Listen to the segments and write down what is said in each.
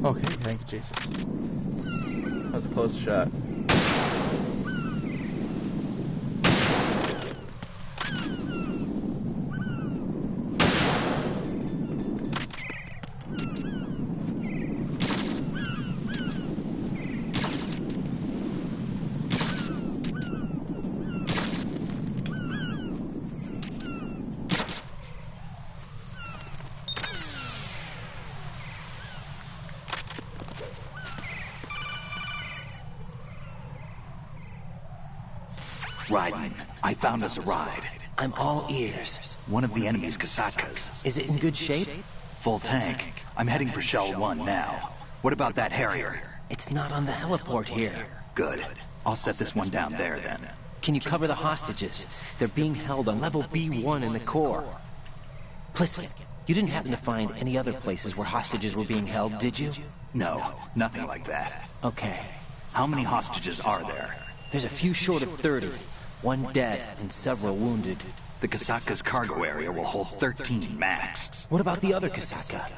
Okay, thank you, Jesus. That was a close shot. Raiden, I found us a ride. I'm all ears. One of the enemy's Kasakas. Is it in good shape? Full tank. I'm heading for Shell 1 now. What about that Harrier? It's not on the heliport here. Good. I'll set this one down there then. Can you cover the hostages? They're being held on level B1 in the core. Pliskin, you didn't happen to find any other places where hostages were being held, did you? No, nothing like that. Okay. How many hostages are there? There's a few short of 30. One dead and several wounded. The Kasaka's cargo area will hold 13 max. What about the other Kasaka?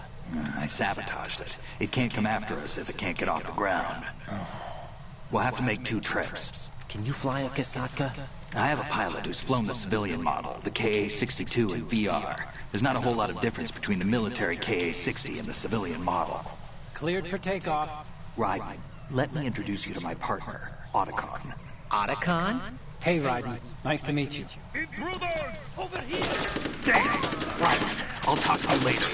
I sabotaged it. It can't come after us if it can't get off the ground. We'll have to make 2 trips. Can you fly a Kasaka? I have a pilot who's flown the civilian model, the KA-62 in VR. There's not a whole lot of difference between the military KA-60 and the civilian model. Cleared for takeoff. Raiden, let me introduce you to my partner, Otacon. Otacon? Hey, Raiden. Nice to meet you. Intruders! Over here! Dang it! Raiden, I'll talk to you later.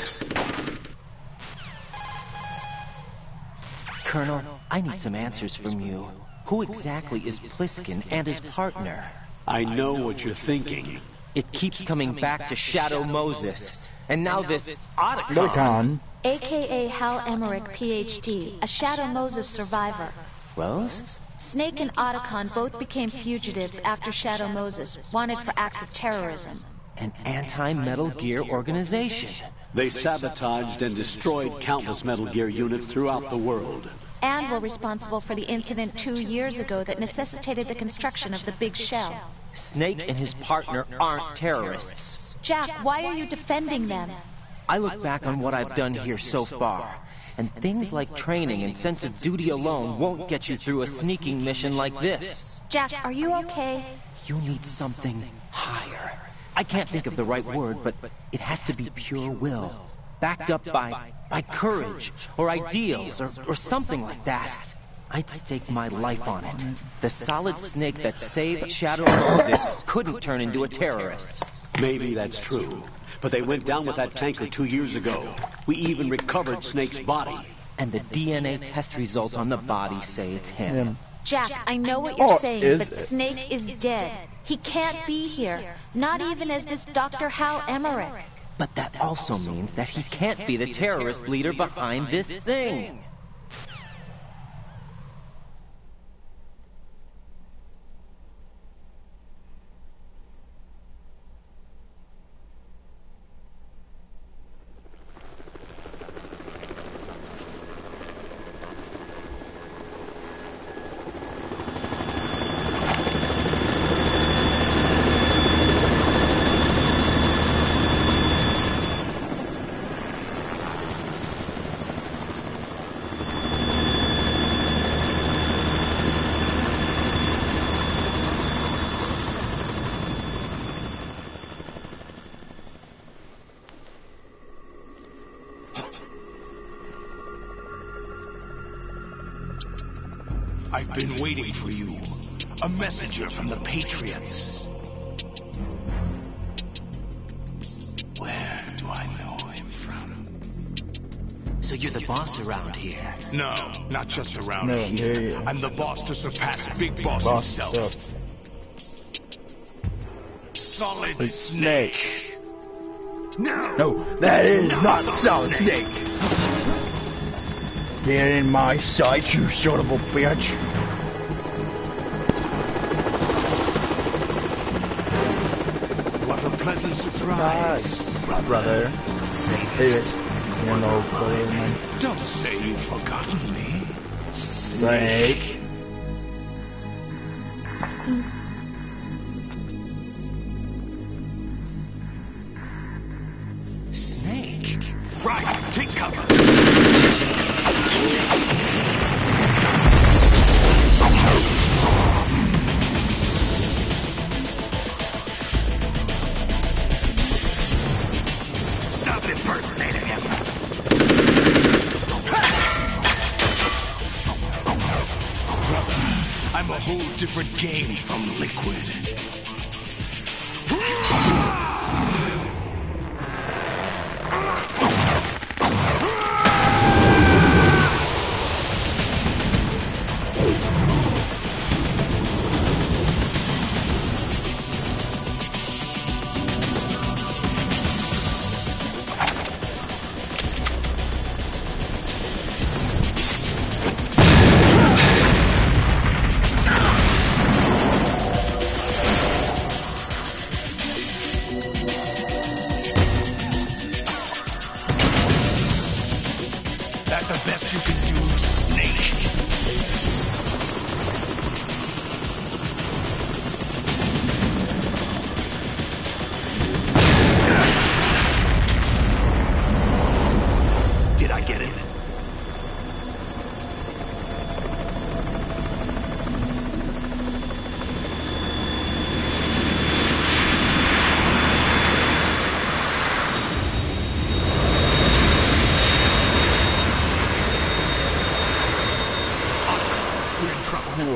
Colonel, I need some answers from you. Who exactly is Pliskin and his partner? I know what you're thinking. It keeps coming back to Shadow Moses. And now this Otacon. AKA Hal Emmerich, PhD, a Shadow Moses survivor. Rose? Snake and Otacon both became fugitives after Shadow Moses, wanted for acts of terrorism. An anti-Metal Gear organization. They sabotaged and destroyed countless Metal Gear units throughout the world. And were responsible for the incident 2 years ago that necessitated the construction of the Big Shell. Snake and his partner aren't terrorists. Jack, why are you defending them? I look back on what I've done here so far, and things like training and sense of duty alone won't get you through a sneaking mission like this. Jack, are you okay? You need something higher. I can't think of the right word, but it has to be pure will, backed up by courage, or ideals, or something like that. I'd stake my life on it. The solid snake that saved Shadow Moses couldn't turn into a terrorist. Maybe that's true, but they went down with that tanker 2 years ago. We even recovered Snake's body. And the DNA test results on the body say it's him. Jack, I know what you're saying, but Snake is dead. He can't be here, not even as this Dr. Hal Emmerich. But that also means that he can't be the terrorist leader behind this thing. I've been waiting for you. A messenger from the Patriots. Where do I know him from? So you're the boss around here? No, not just around here. I'm the boss to surpass Big Boss himself. Solid Snake. No, that is not Solid Snake. Get in my sight, you son of a bitch. What a pleasant surprise, brother. Hey, you know, man. Don't say you've forgotten me. Snake. Snake. Right, take cover. whole different game from Liquid. That the best you can do, Snake? Did I get it?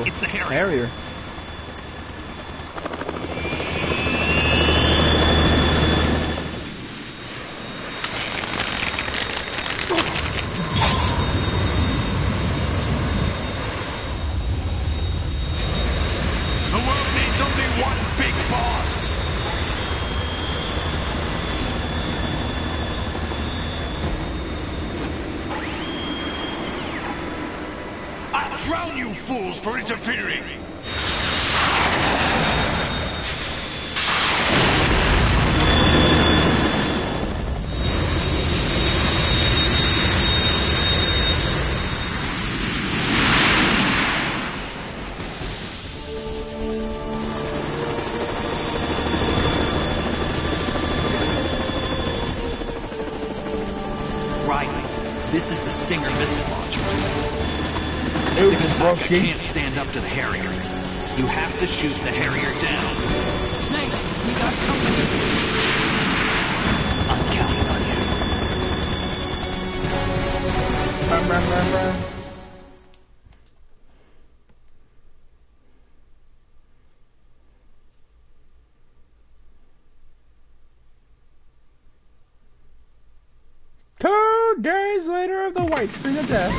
It's the Harrier. The world needs only one big boss. I'll drown you fools for interfering. Right. This is the Stinger missile launcher. If you can't stand up to the Harrier, you have to shoot the Harrier down. Snake, we got company. I'm counting on you. Two days later of the white screen of death.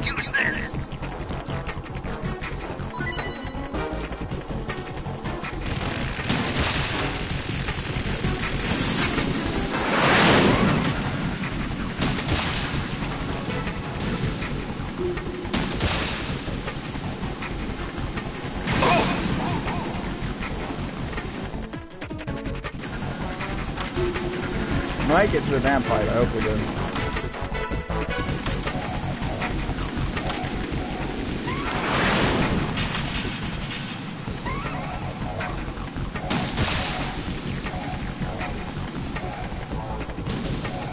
Use this. Might get to the vampire, I hope we do.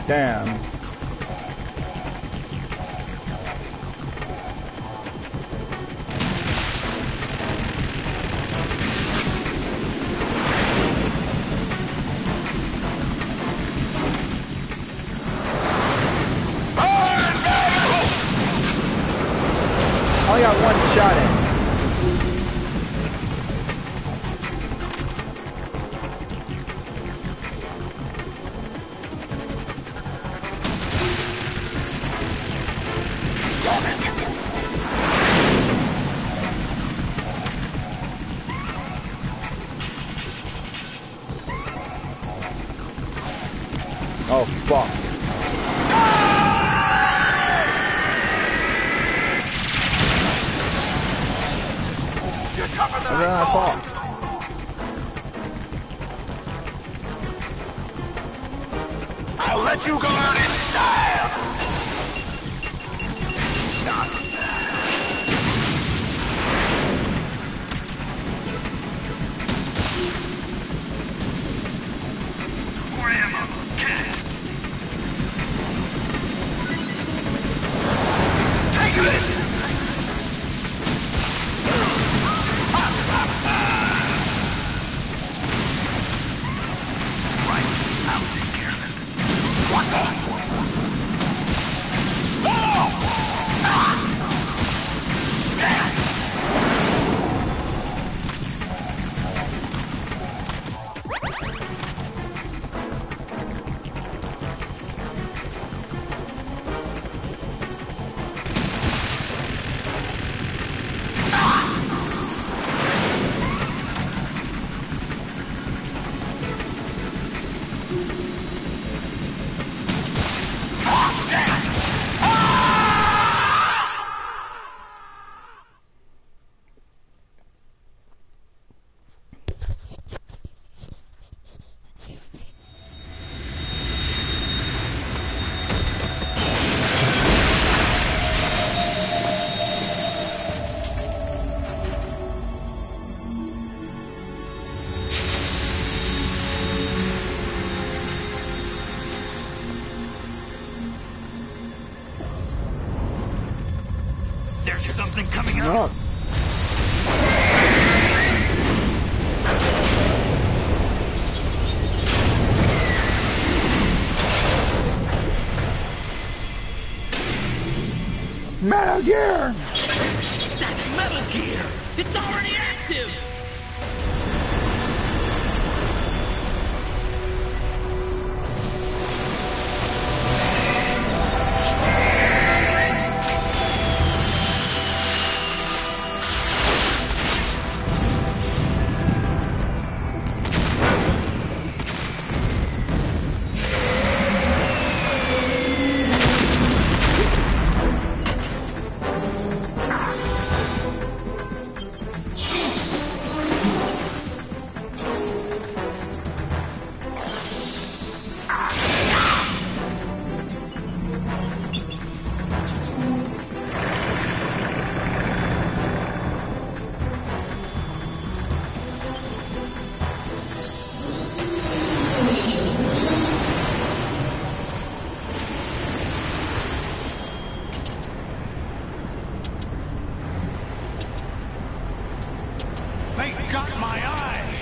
Damn. I got one shot in. Oh, fuck. Where did I fall? I'll let you go out in style. Stop. More ammo. Get it. Take this. something coming up. Metal Gear! That's Metal Gear! It's already active! They got my eye!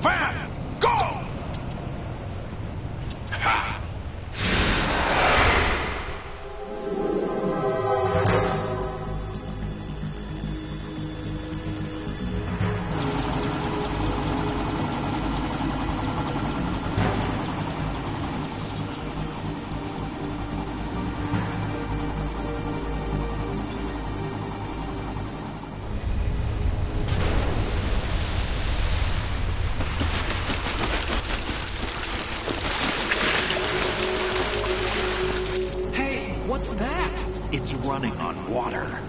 Vamp! Go! Ha! What's that? It's running on water.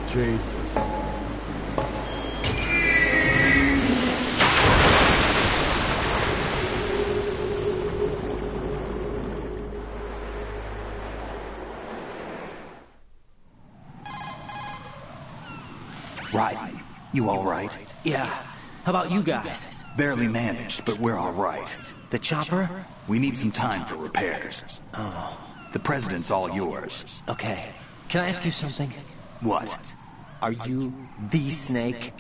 Jesus. Right. You all right? Yeah. How about you guys? Barely managed, but we're all right. The chopper? We need some time for repairs. Oh. The president's all yours. Okay. Can I ask you something? What? Are you the Snake?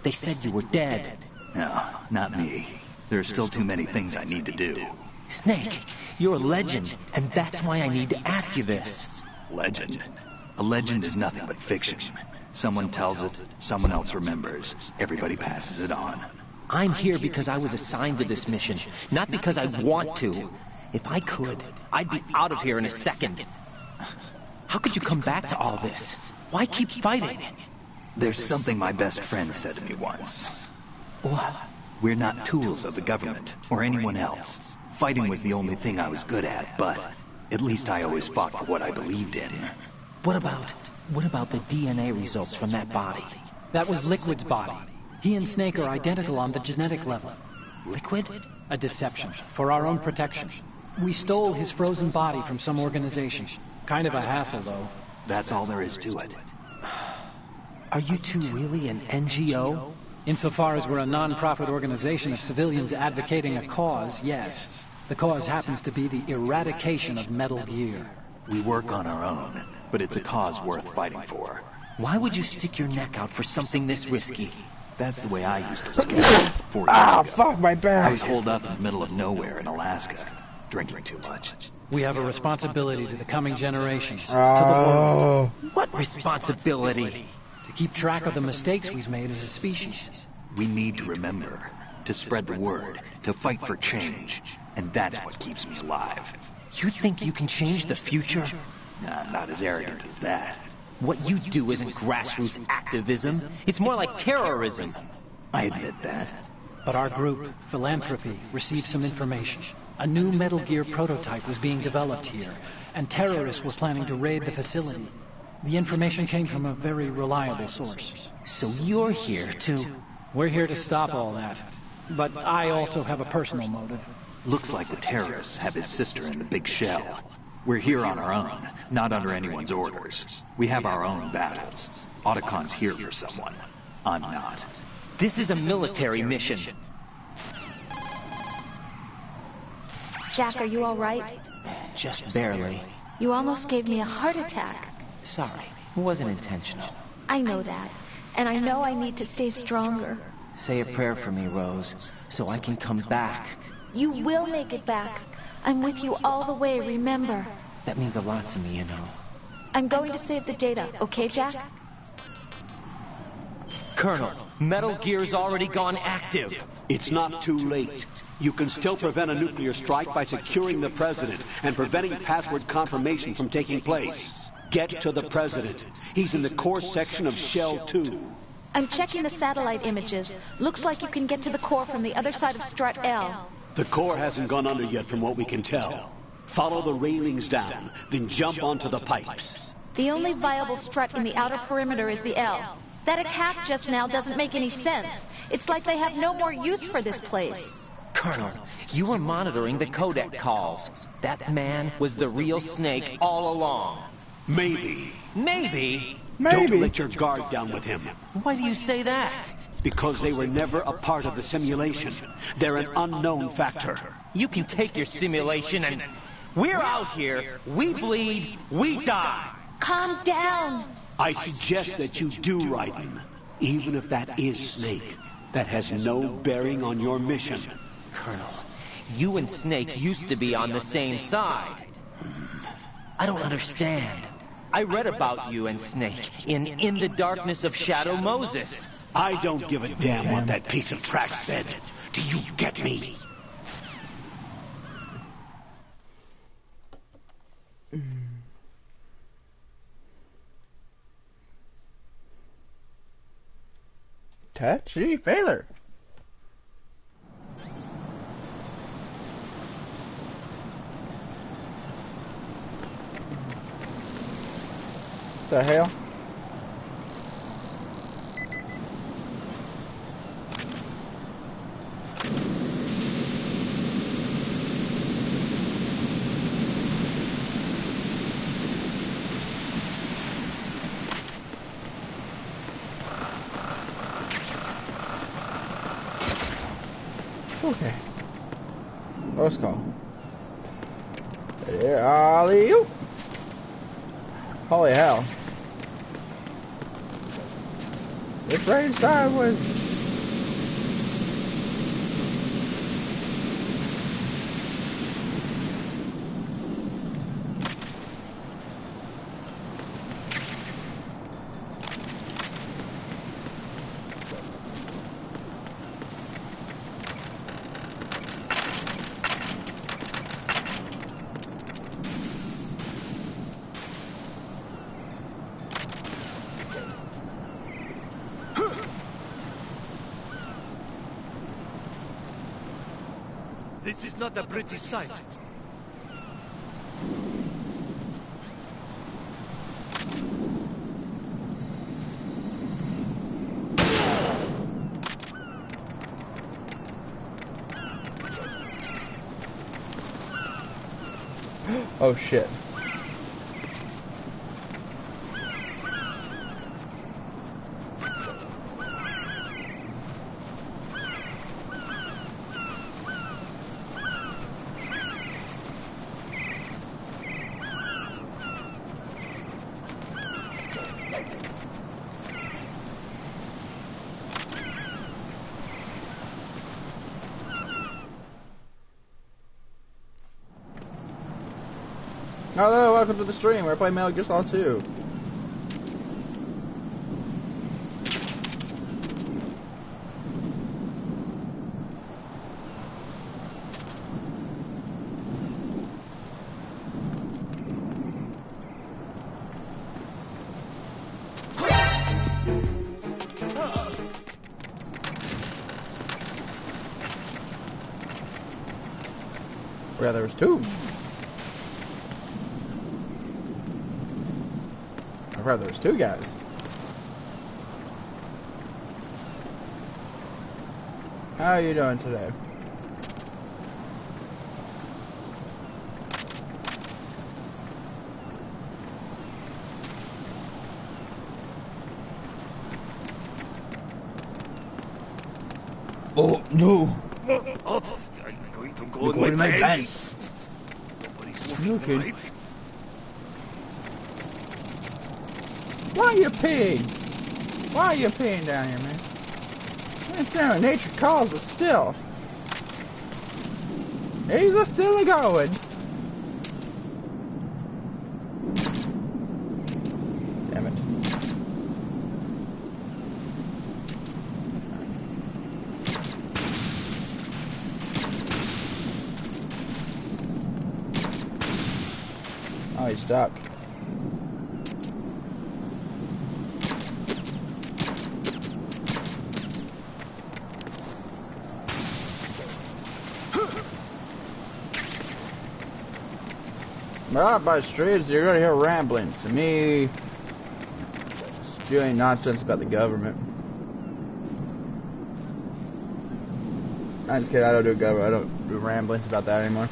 They said you were dead. No, not me. There are still too many things I need to do. Snake, you're a legend, and that's why I need to ask you this. Legend? A legend is nothing but fiction. Someone tells it, someone else remembers. Everybody passes it on. I'm here because I was assigned to this mission, not because I want to. If I could, I'd be out of here in a second. How could you come back to all this? Why keep fighting? There's something my best friend said to me once. What? We're not tools of the government or anyone else. Fighting was the only thing I was good at, but at least I always fought for what I believed in. What about the DNA results from that body? That was Liquid's body. He and Snake are identical on the genetic level. Liquid? A deception, for our own protection. We stole his frozen body from some organization. Kind of a hassle, though. That's all there is to it. Are you two really an NGO? Insofar as we're a non-profit organization of civilians advocating a cause, yes. The cause happens to be the eradication of Metal Gear. We work on our own, but it's a cause worth fighting for. Why would you stick your neck out for something this risky? That's the way I used to look at it 4 years ago. Fuck my back. I was holed up in the middle of nowhere in Alaska, drinking too much. We have a responsibility to the coming generations, to the world. What responsibility? To keep track of the mistakes we've made as a species. We need to remember, to spread the word, to fight for change. And that's what keeps me alive. You think you can change the future? Nah, not as arrogant as that. What you do isn't grassroots activism. It's more like terrorism. I admit that. But our group, Philanthropy, received some information. A new Metal Gear prototype was being developed here, and terrorists were planning to raid the facility. The information came from a very reliable source. So you're here to... We're here to stop all that. But I also have a personal motive. Looks like the terrorists have his sister in the big shell. We're here on our own, not under anyone's orders. We have our own battles. Otacon's here for someone. I'm not. This is a military mission. Jack, are you all right? Just barely. You almost gave me a heart attack. Sorry, it wasn't intentional. I know that. And I know I need to stay stronger. Say a prayer for me, Rose, so I can come back. You will make it back. I'm with you all the way, remember? That means a lot to me, you know. I'm going to save the data, okay, Jack? Colonel, Metal Gear's already gone active. It's not too late. You can still prevent a nuclear strike by securing the President and preventing password confirmation from taking place. Get to the President. He's in the core section of Shell 2. I'm checking the satellite images. Looks like you can get to the core from the other side of Strut L. The core hasn't gone under yet from what we can tell. Follow the railings down, then jump onto the pipes. The only viable strut in the outer perimeter is the L. That attack just now doesn't make any sense. It's like they have no more use for this place. Colonel, you were monitoring the codec calls. That man was the real Snake all along. Maybe. Maybe? Don't let your guard down with him. Why do you say that? Because they were never a part of the simulation. They're an unknown factor. You can take your simulation and... We're out here. We bleed. We die. Calm down. I suggest that you do, Raiden. Even if that is Snake. That has no bearing on your mission. Colonel, you and Snake used to be on the same side. I don't understand. I read about you and Snake in the Darkness of Shadow Moses. I don't give a damn what that piece of trash said. Do you get me? Touchy feeler. The hell? Okay. Let's go. There, alley-oop. Holy hell. It's raining sideways. This is not a pretty sight. Oh shit. Hello, welcome to the stream. We're playing Metal Gear Solid 2. Yeah, there was two. I'd rather there's two guys. How are you doing today? Oh, no. Oh, I'm going to go You're in my going pants. Nobody's looking Okay. right. Why are you peeing? Why are you peeing down here, man? Damn it, nature calls us still. He's a still going. Damn it. Oh, he stopped. Out by the streets, you're gonna hear ramblings. To me, spewing nonsense about the government. I'm just kidding. I don't do government. I don't do ramblings about that anymore.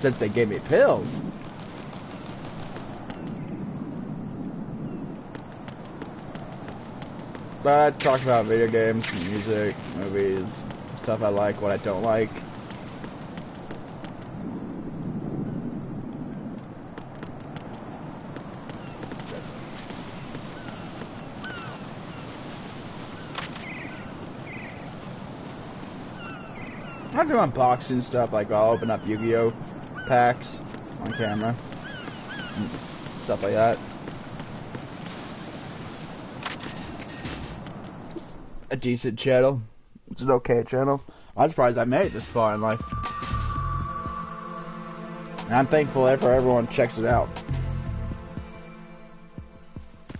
Since they gave me pills. But I talk about video games, music, movies, stuff I like, what I don't like. I do unboxing stuff, like I'll open up Yu-Gi-Oh! Packs on camera. And stuff like that. A decent channel. It's an okay channel. I'm surprised I made it this far in life. And I'm thankful for everyone who checks it out.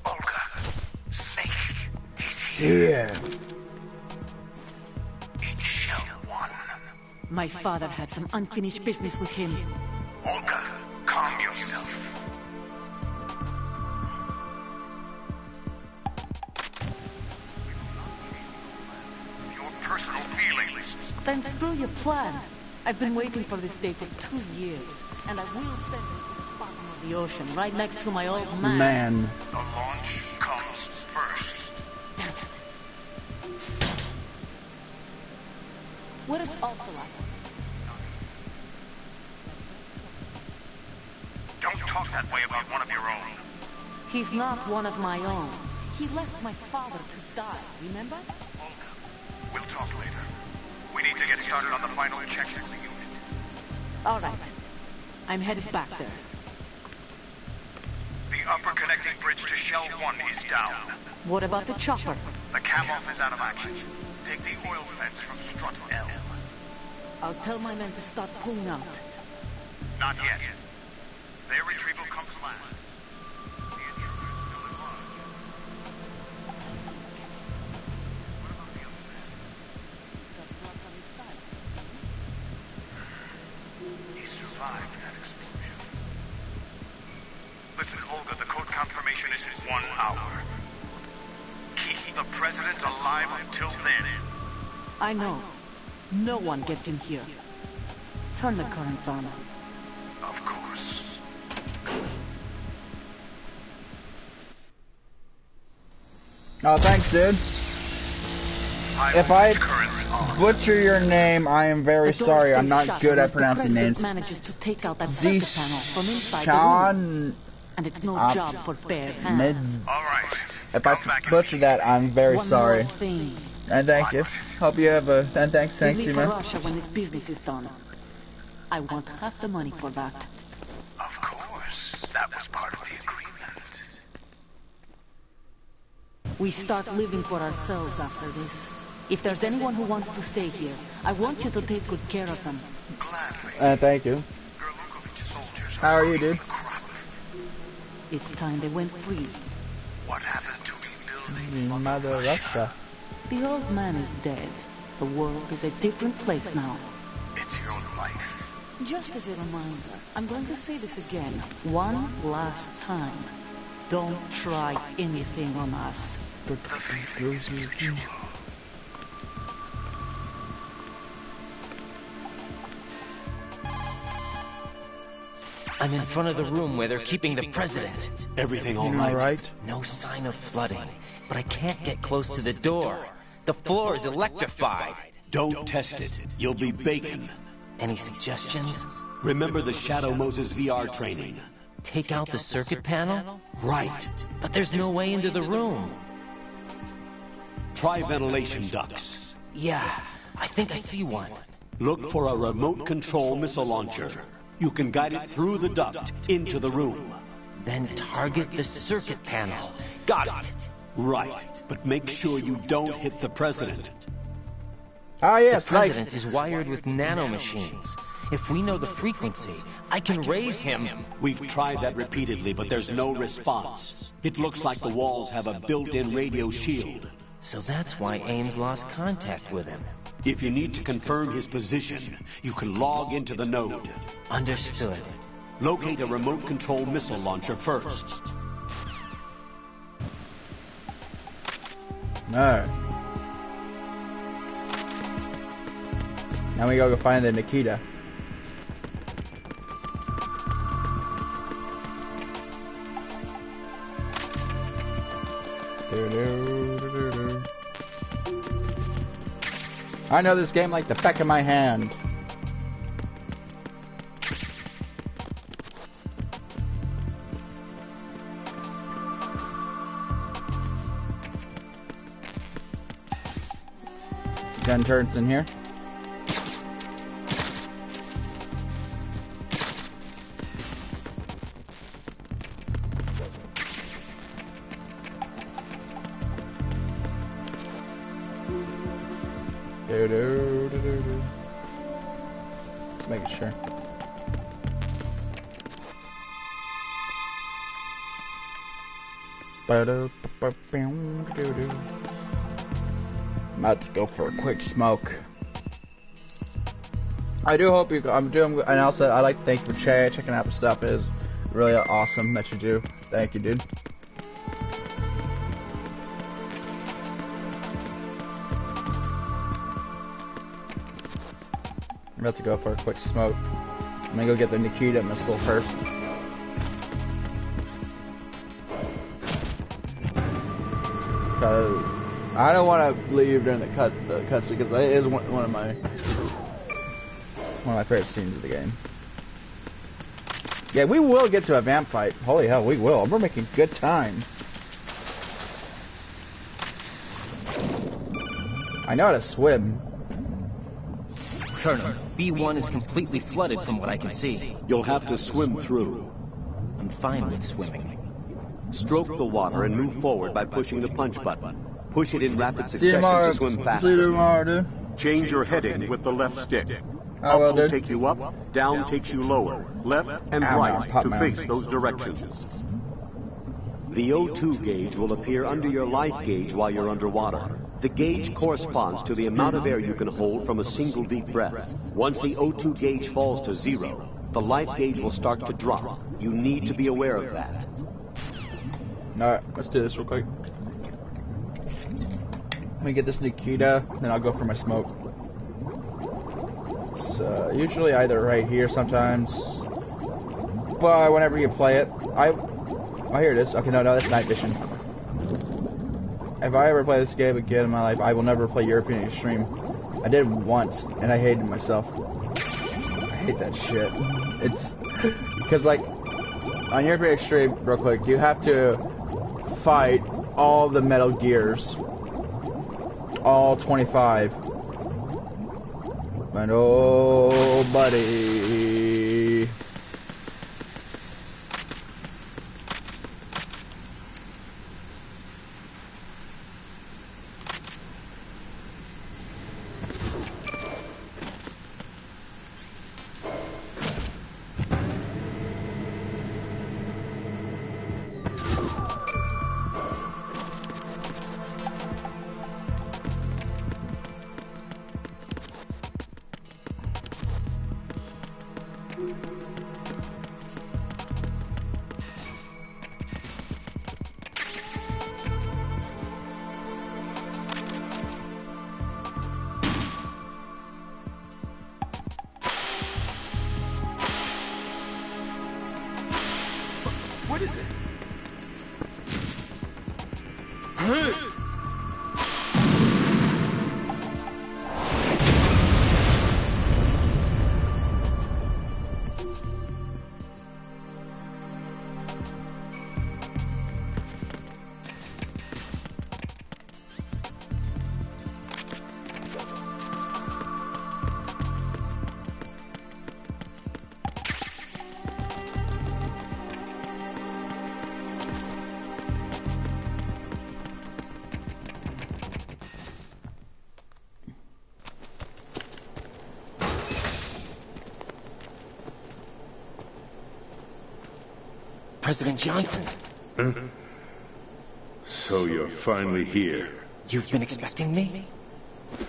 Olga, Snake, he's here. Yeah. In Shell 1. My father had some unfinished business with him. Olga, calm yourself. Your personal feelings. Then screw your plan. I've been waiting for this day for 2 years, and I will send him to the bottom of the ocean, right next to my old man. The launch comes first. Damn it. What is Ocelot? Don't talk that way about one of your own. He's not one of my own. He left my father to die, remember? Olga, we'll talk later. We need to get started on the final checks for the unit. All right. I'm headed back there. The upper connecting bridge to Shell 1 is down. What about the chopper? The cam-off is out of action. Take the oil fence from strut L. I'll tell my men to start pulling out. Not yet. Their retrieval comes last. The intruder's still at large. What about the other man? He's got blood on his side. He survived that explosion. Listen, Olga, the code confirmation is in 1 hour. Keep the president alive until then. I know. No one gets in here. Turn the currents on. Of course. Oh, thanks, dude. If I butcher your name, I am very sorry. I'm not good at pronouncing names. Manages to take out that panel from inside the room. And it's no job for bare hands. All right. If I butcher that, I'm very sorry. And thank you. Hope you have a... And thanks, you, man. Russia when this business is done. I want half the money for that. Of course. That was part of the agreement. We start living for ourselves after this. If there's anyone who wants to stay here, I want you to take good care of them. Gladly. Thank you. How are you, dude? It's time they went free. What happened to rebuilding Mother Russia? The old man is dead. The world is a different place now. It's your life. Just as a reminder, I'm going to say this again. One last time. Don't try anything on us. The faith is mutual. I'm in front of the room where they're keeping the president. Everything all right? No sign of flooding, but I can't get close to the door. The floor is electrified. Don't test it. You'll be bacon. Any suggestions? Remember the Shadow Moses VR training. Take out the circuit panel? Right. But there's no way into the room. Try ventilation ducts. Yeah, I think I see one. Look for a remote control missile launcher. You can guide it through the duct into the room. Then target the circuit panel. Got it. Right, but make sure you don't hit the president. Ah, yes, the president is wired with nanomachines. If we know the frequency, I can raise him. We've tried that repeatedly, but there's no response. It looks like the walls have a built-in radio shield. So that's why Ames lost contact with him. If you need to confirm his position, you can log into the node. Understood. Locate a remote control missile launcher first. Alright. Now we gotta go find the Nikita. I know this game like the back of my hand. Gun turrets in here. Just making sure. I'm about to go for a quick smoke. I do hope you. I'm doing, and also I like to thank you for checking out the stuff. It is really awesome that you do. Thank you, dude. I'm about to go for a quick smoke. I'm gonna go get the Nikita missile first. Cause I don't want to leave during the cutscene because it is one of my favorite scenes of the game. Yeah, we will get to a vamp fight. Holy hell, we will. We're making good time. I know how to swim. Colonel, B1 is completely flooded from what I can see. You'll have to swim through. I'm fine with swimming. Stroke the water and move forward by pushing the punch button. Push it in rapid succession to swim faster. Change your heading with the left stick. Up will take you up, down takes you lower, left and right to face those directions. The O2 gauge will appear under your life gauge while you're underwater. The gauge corresponds to the amount of air you can hold from a single deep breath. Once the O2 gauge falls to 0, the life gauge will start to drop. You need to be aware of that. Alright, let's do this real quick. Let me get this Nikita, then I'll go for my smoke. It's usually either right here sometimes, but whenever you play it, oh, here it is. Okay, no, that's night vision. If I ever play this game again in my life, I will never play European Extreme. I did once, and I hated myself. I hate that shit. It's because, like, on European Extreme, real quick, you have to fight all the Metal Gears, all 25. And oh, buddy. President Johnson. Huh? So you're finally here. You've been expecting me?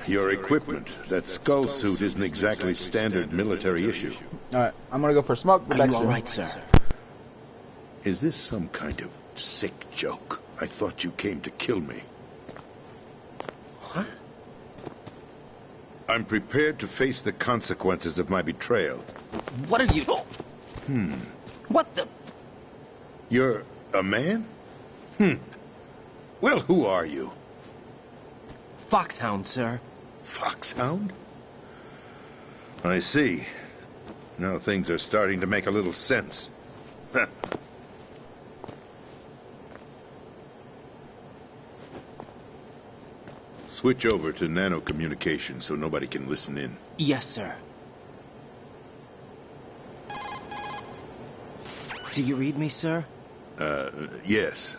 Your equipment, that skull suit isn't exactly standard military issue. Alright, I'm gonna go for a smoke. Are you alright, sir? Is this some kind of sick joke? I thought you came to kill me. What? I'm prepared to face the consequences of my betrayal. What are you... What the... You're a man? Well, who are you? Foxhound, sir. Foxhound? I see. Now things are starting to make a little sense. Switch over to nano-communication so nobody can listen in. Yes, sir. Do you read me, sir? Yes.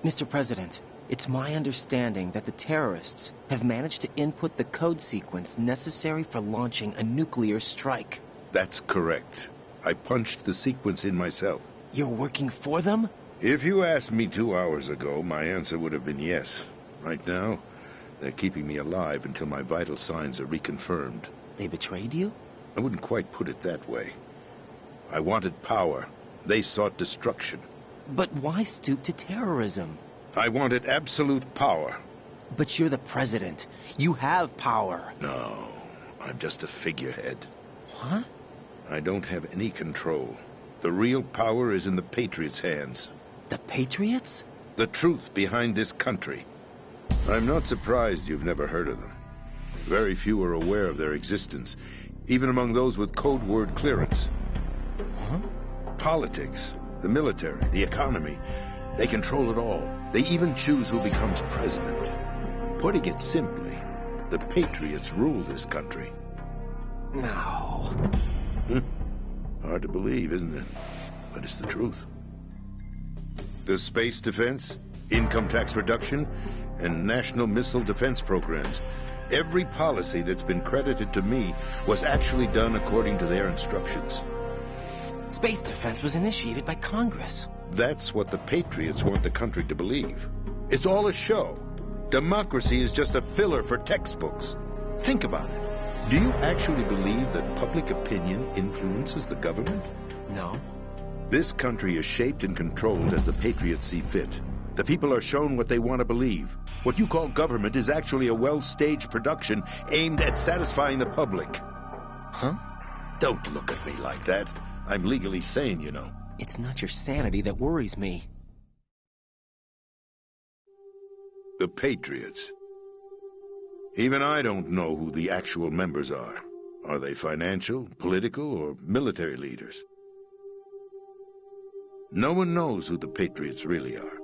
Mr. President, it's my understanding that the terrorists have managed to input the code sequence necessary for launching a nuclear strike. That's correct. I punched the sequence in myself. You're working for them? If you asked me 2 hours ago, my answer would have been yes. Right now, they're keeping me alive until my vital signs are reconfirmed. They betrayed you? I wouldn't quite put it that way. I wanted power. They sought destruction. But why stoop to terrorism? I wanted absolute power. But you're the president. You have power. No, I'm just a figurehead. What? I don't have any control. The real power is in the Patriots' hands. The Patriots? The truth behind this country. I'm not surprised you've never heard of them. Very few are aware of their existence, even among those with code word clearance. Huh? Politics, the military, the economy, they control it all. They even choose who becomes president. Putting it simply, the Patriots rule this country. No. Hard to believe, isn't it? But it's the truth. The space defense, income tax reduction, and national missile defense programs. Every policy that's been credited to me was actually done according to their instructions. Space defense was initiated by Congress. That's what the Patriots want the country to believe. It's all a show. Democracy is just a filler for textbooks. Think about it. Do you actually believe that public opinion influences the government? No. This country is shaped and controlled as the Patriots see fit. The people are shown what they want to believe. What you call government is actually a well-staged production aimed at satisfying the public. Huh? Don't look at me like that. I'm legally sane, you know. It's not your sanity that worries me. The Patriots. Even I don't know who the actual members are. Are they financial, political, or military leaders? No one knows who the Patriots really are.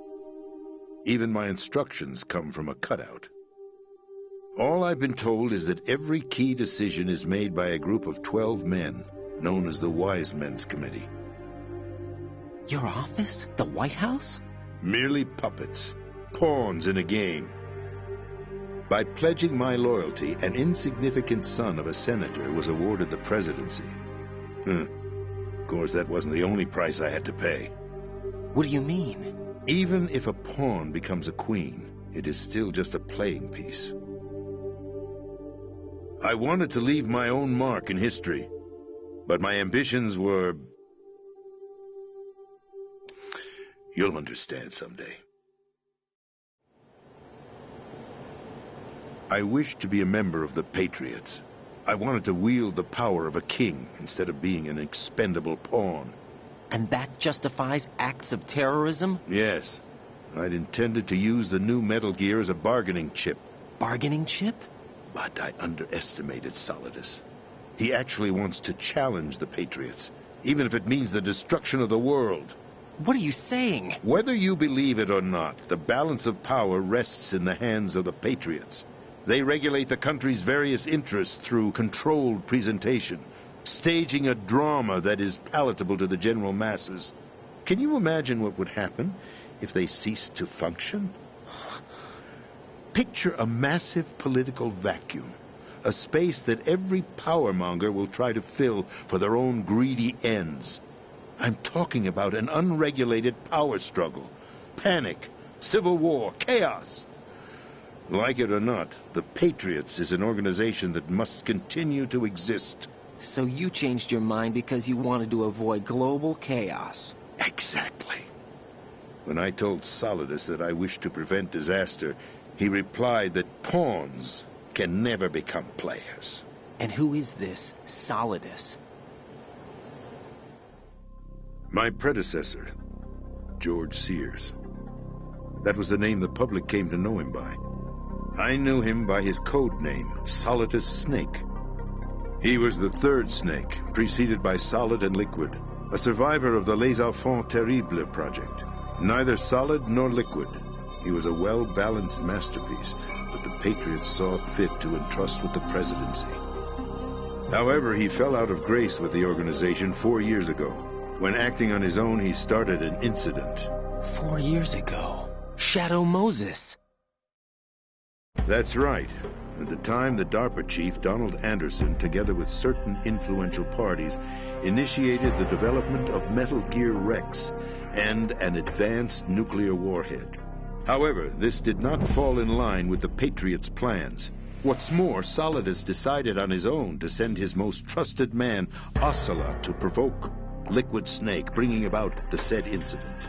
Even my instructions come from a cutout. All I've been told is that every key decision is made by a group of 12 men, known as the Wise Men's Committee. Your office? The White House? Merely puppets, pawns in a game. By pledging my loyalty, an insignificant son of a senator was awarded the presidency. Of course, that wasn't the only price I had to pay. What do you mean? Even if a pawn becomes a queen, it is still just a playing piece. I wanted to leave my own mark in history, but my ambitions were... You'll understand someday. I wished to be a member of the Patriots. I wanted to wield the power of a king instead of being an expendable pawn. And that justifies acts of terrorism? Yes. I'd intended to use the new Metal Gear as a bargaining chip. Bargaining chip? But I underestimated Solidus. He actually wants to challenge the Patriots, even if it means the destruction of the world. What are you saying? Whether you believe it or not, the balance of power rests in the hands of the Patriots. They regulate the country's various interests through controlled presentation, staging a drama that is palatable to the general masses. Can you imagine what would happen if they ceased to function? Picture a massive political vacuum, a space that every powermonger will try to fill for their own greedy ends. I'm talking about an unregulated power struggle. Panic, civil war, chaos. Like it or not, the Patriots is an organization that must continue to exist. So you changed your mind because you wanted to avoid global chaos. Exactly. When I told Solidus that I wished to prevent disaster, he replied that pawns can never become players. And who is this Solidus? My predecessor, George Sears. That was the name the public came to know him by. I knew him by his code name, Solidus Snake. He was the third Snake, preceded by Solid and Liquid, a survivor of the Les Enfants Terribles project. Neither solid nor liquid. He was a well-balanced masterpiece, but the Patriots saw it fit to entrust with the presidency. However, he fell out of grace with the organization 4 years ago. When acting on his own, he started an incident. 4 years ago? Shadow Moses. That's right. At the time, the DARPA chief, Donald Anderson, together with certain influential parties, initiated the development of Metal Gear Rex and an advanced nuclear warhead. However, this did not fall in line with the Patriots' plans. What's more, Solidus decided on his own to send his most trusted man, Ocelot, to provoke Liquid Snake, bringing about the said incident.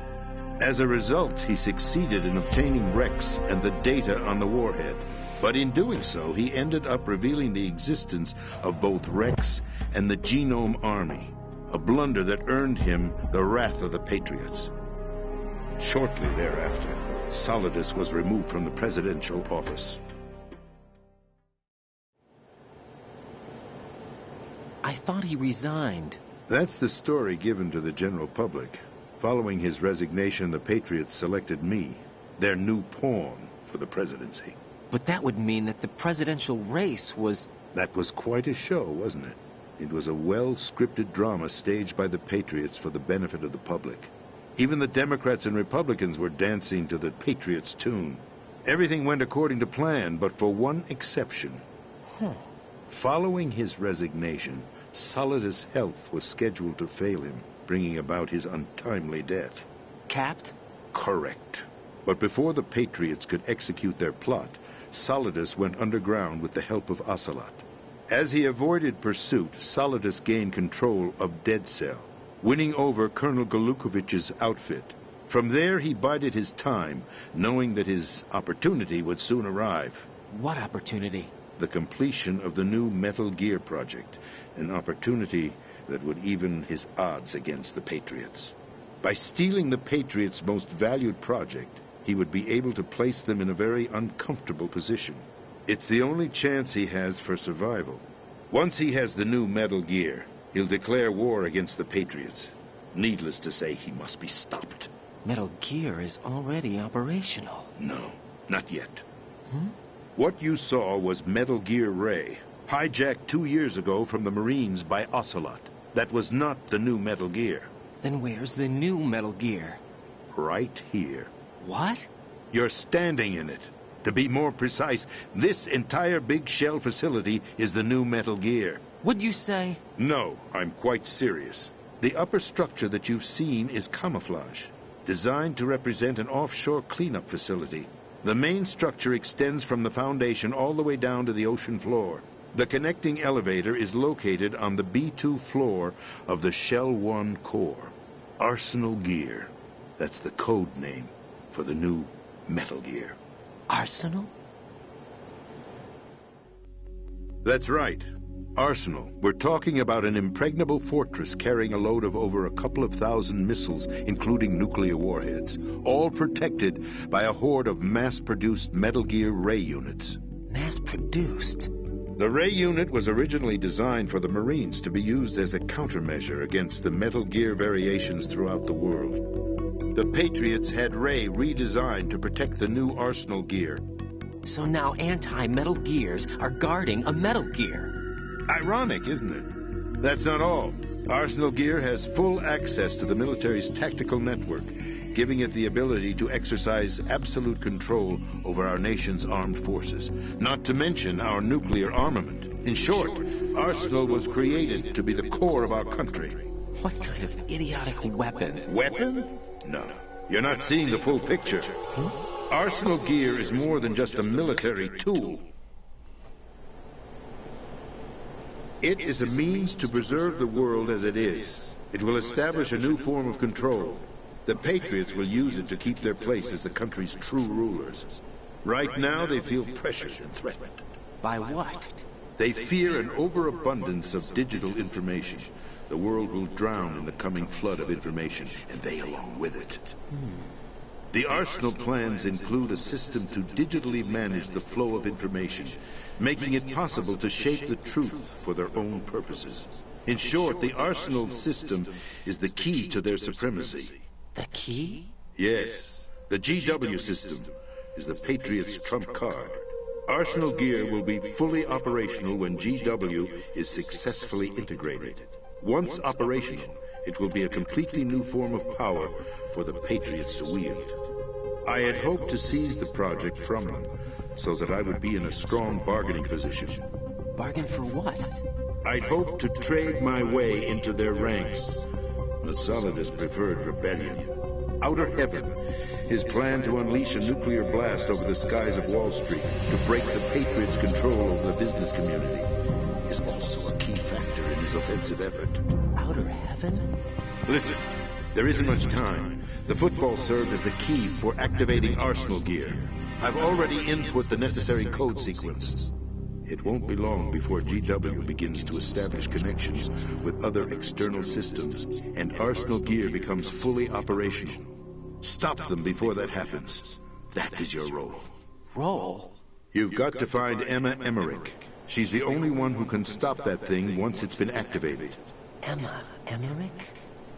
As a result, he succeeded in obtaining Rex and the data on the warhead. But in doing so, he ended up revealing the existence of both Rex and the Genome Army, a blunder that earned him the wrath of the Patriots. Shortly thereafter, Solidus was removed from the presidential office. I thought he resigned. That's the story given to the general public. Following his resignation, the Patriots selected me, their new pawn, for the presidency. But that would mean that the presidential race was... That was quite a show, wasn't it? It was a well-scripted drama staged by the Patriots for the benefit of the public. Even the Democrats and Republicans were dancing to the Patriots' tune. Everything went according to plan, but for one exception. Following his resignation, Solidus' health was scheduled to fail him, bringing about his untimely death. Capped? Correct. But before the Patriots could execute their plot, Solidus went underground with the help of Ocelot. As he avoided pursuit, Solidus gained control of Dead Cell, winning over Colonel Golukovich's outfit. From there, he bided his time, knowing that his opportunity would soon arrive. What opportunity? The completion of the new Metal Gear project, an opportunity that would even his odds against the Patriots. By stealing the Patriots' most valued project, he would be able to place them in a very uncomfortable position. It's the only chance he has for survival. Once he has the new Metal Gear, he'll declare war against the Patriots. Needless to say, he must be stopped. Metal Gear is already operational. No, not yet. What you saw was Metal Gear Ray, hijacked 2 years ago from the Marines by Ocelot. That was not the new Metal Gear. Then where's the new Metal Gear? Right here. What? You're standing in it. To be more precise, this entire big shell facility is the new Metal Gear. What'd you say? No, I'm quite serious. The upper structure that you've seen is camouflage, designed to represent an offshore cleanup facility. The main structure extends from the foundation all the way down to the ocean floor. The connecting elevator is located on the B2 floor of the Shell 1 core. Arsenal Gear. That's the code name for the new Metal Gear. Arsenal? That's right. Arsenal. We're talking about an impregnable fortress carrying a load of over a couple of thousand missiles, including nuclear warheads, all protected by a horde of mass-produced Metal Gear Ray units. Mass-produced? The Ray unit was originally designed for the Marines to be used as a countermeasure against the Metal Gear variations throughout the world. The Patriots had Ray redesigned to protect the new Arsenal Gear. So now anti-Metal Gears are guarding a Metal Gear. Ironic, isn't it? That's not all. Arsenal Gear has full access to the military's tactical network, giving it the ability to exercise absolute control over our nation's armed forces, not to mention our nuclear armament. In short, Arsenal was created to be the core of our country. What kind of idiotic weapon? Weapon? No. You're not seeing the full picture. Arsenal gear is more than just a military tool. It is a means to preserve the world as it is. It will establish a new form of control. The Patriots will use it to keep their place as the country's true rulers. Right now, they feel pressured and threatened. By what? They fear an overabundance of digital information. The world will drown in the coming flood of information, and they along with it. The Arsenal plans include a system to digitally manage the flow of information, making it possible to shape the truth for their own purposes. In short, the Arsenal system is the key to their supremacy. The key? Yes. The GW system is the Patriots' trump card. Arsenal gear will be fully operational when GW is successfully integrated. Once operational, it will be a completely new form of power for the Patriots to wield. I had hoped to seize the project from them, so that I would be in a strong bargaining position. Bargain for what? I'd hoped to trade my way into their ranks, but Solidus preferred rebellion. Outer Heaven, his plan to unleash a nuclear blast over the skies of Wall Street to break the Patriots' control over the business community, is also a key factor in his offensive effort. Outer Heaven? Listen, there isn't much time. The football served as the key for activating Arsenal gear. I've already input the necessary code sequence. It won't be long before GW begins to establish connections with other external systems, and Arsenal gear becomes fully operational. Stop them before that happens. That is your role. Role? You've got to find Emma Emmerich. She's the only one who can stop that thing once it's been activated. Emma Emmerich?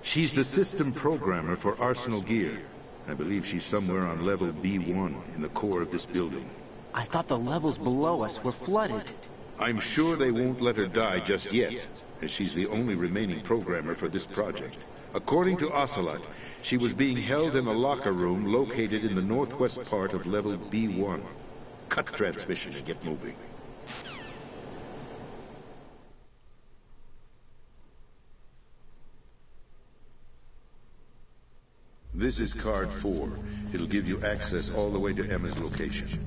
She's the system programmer for Arsenal gear. I believe she's somewhere on level B1 in the core of this building. I thought the levels below us were flooded. I'm sure they won't let her die just yet, as she's the only remaining programmer for this project. According to Ocelot, she was being held in a locker room located in the northwest part of level B1. Cut transmission and get moving. This is card 4. It'll give you access all the way to Emma's location.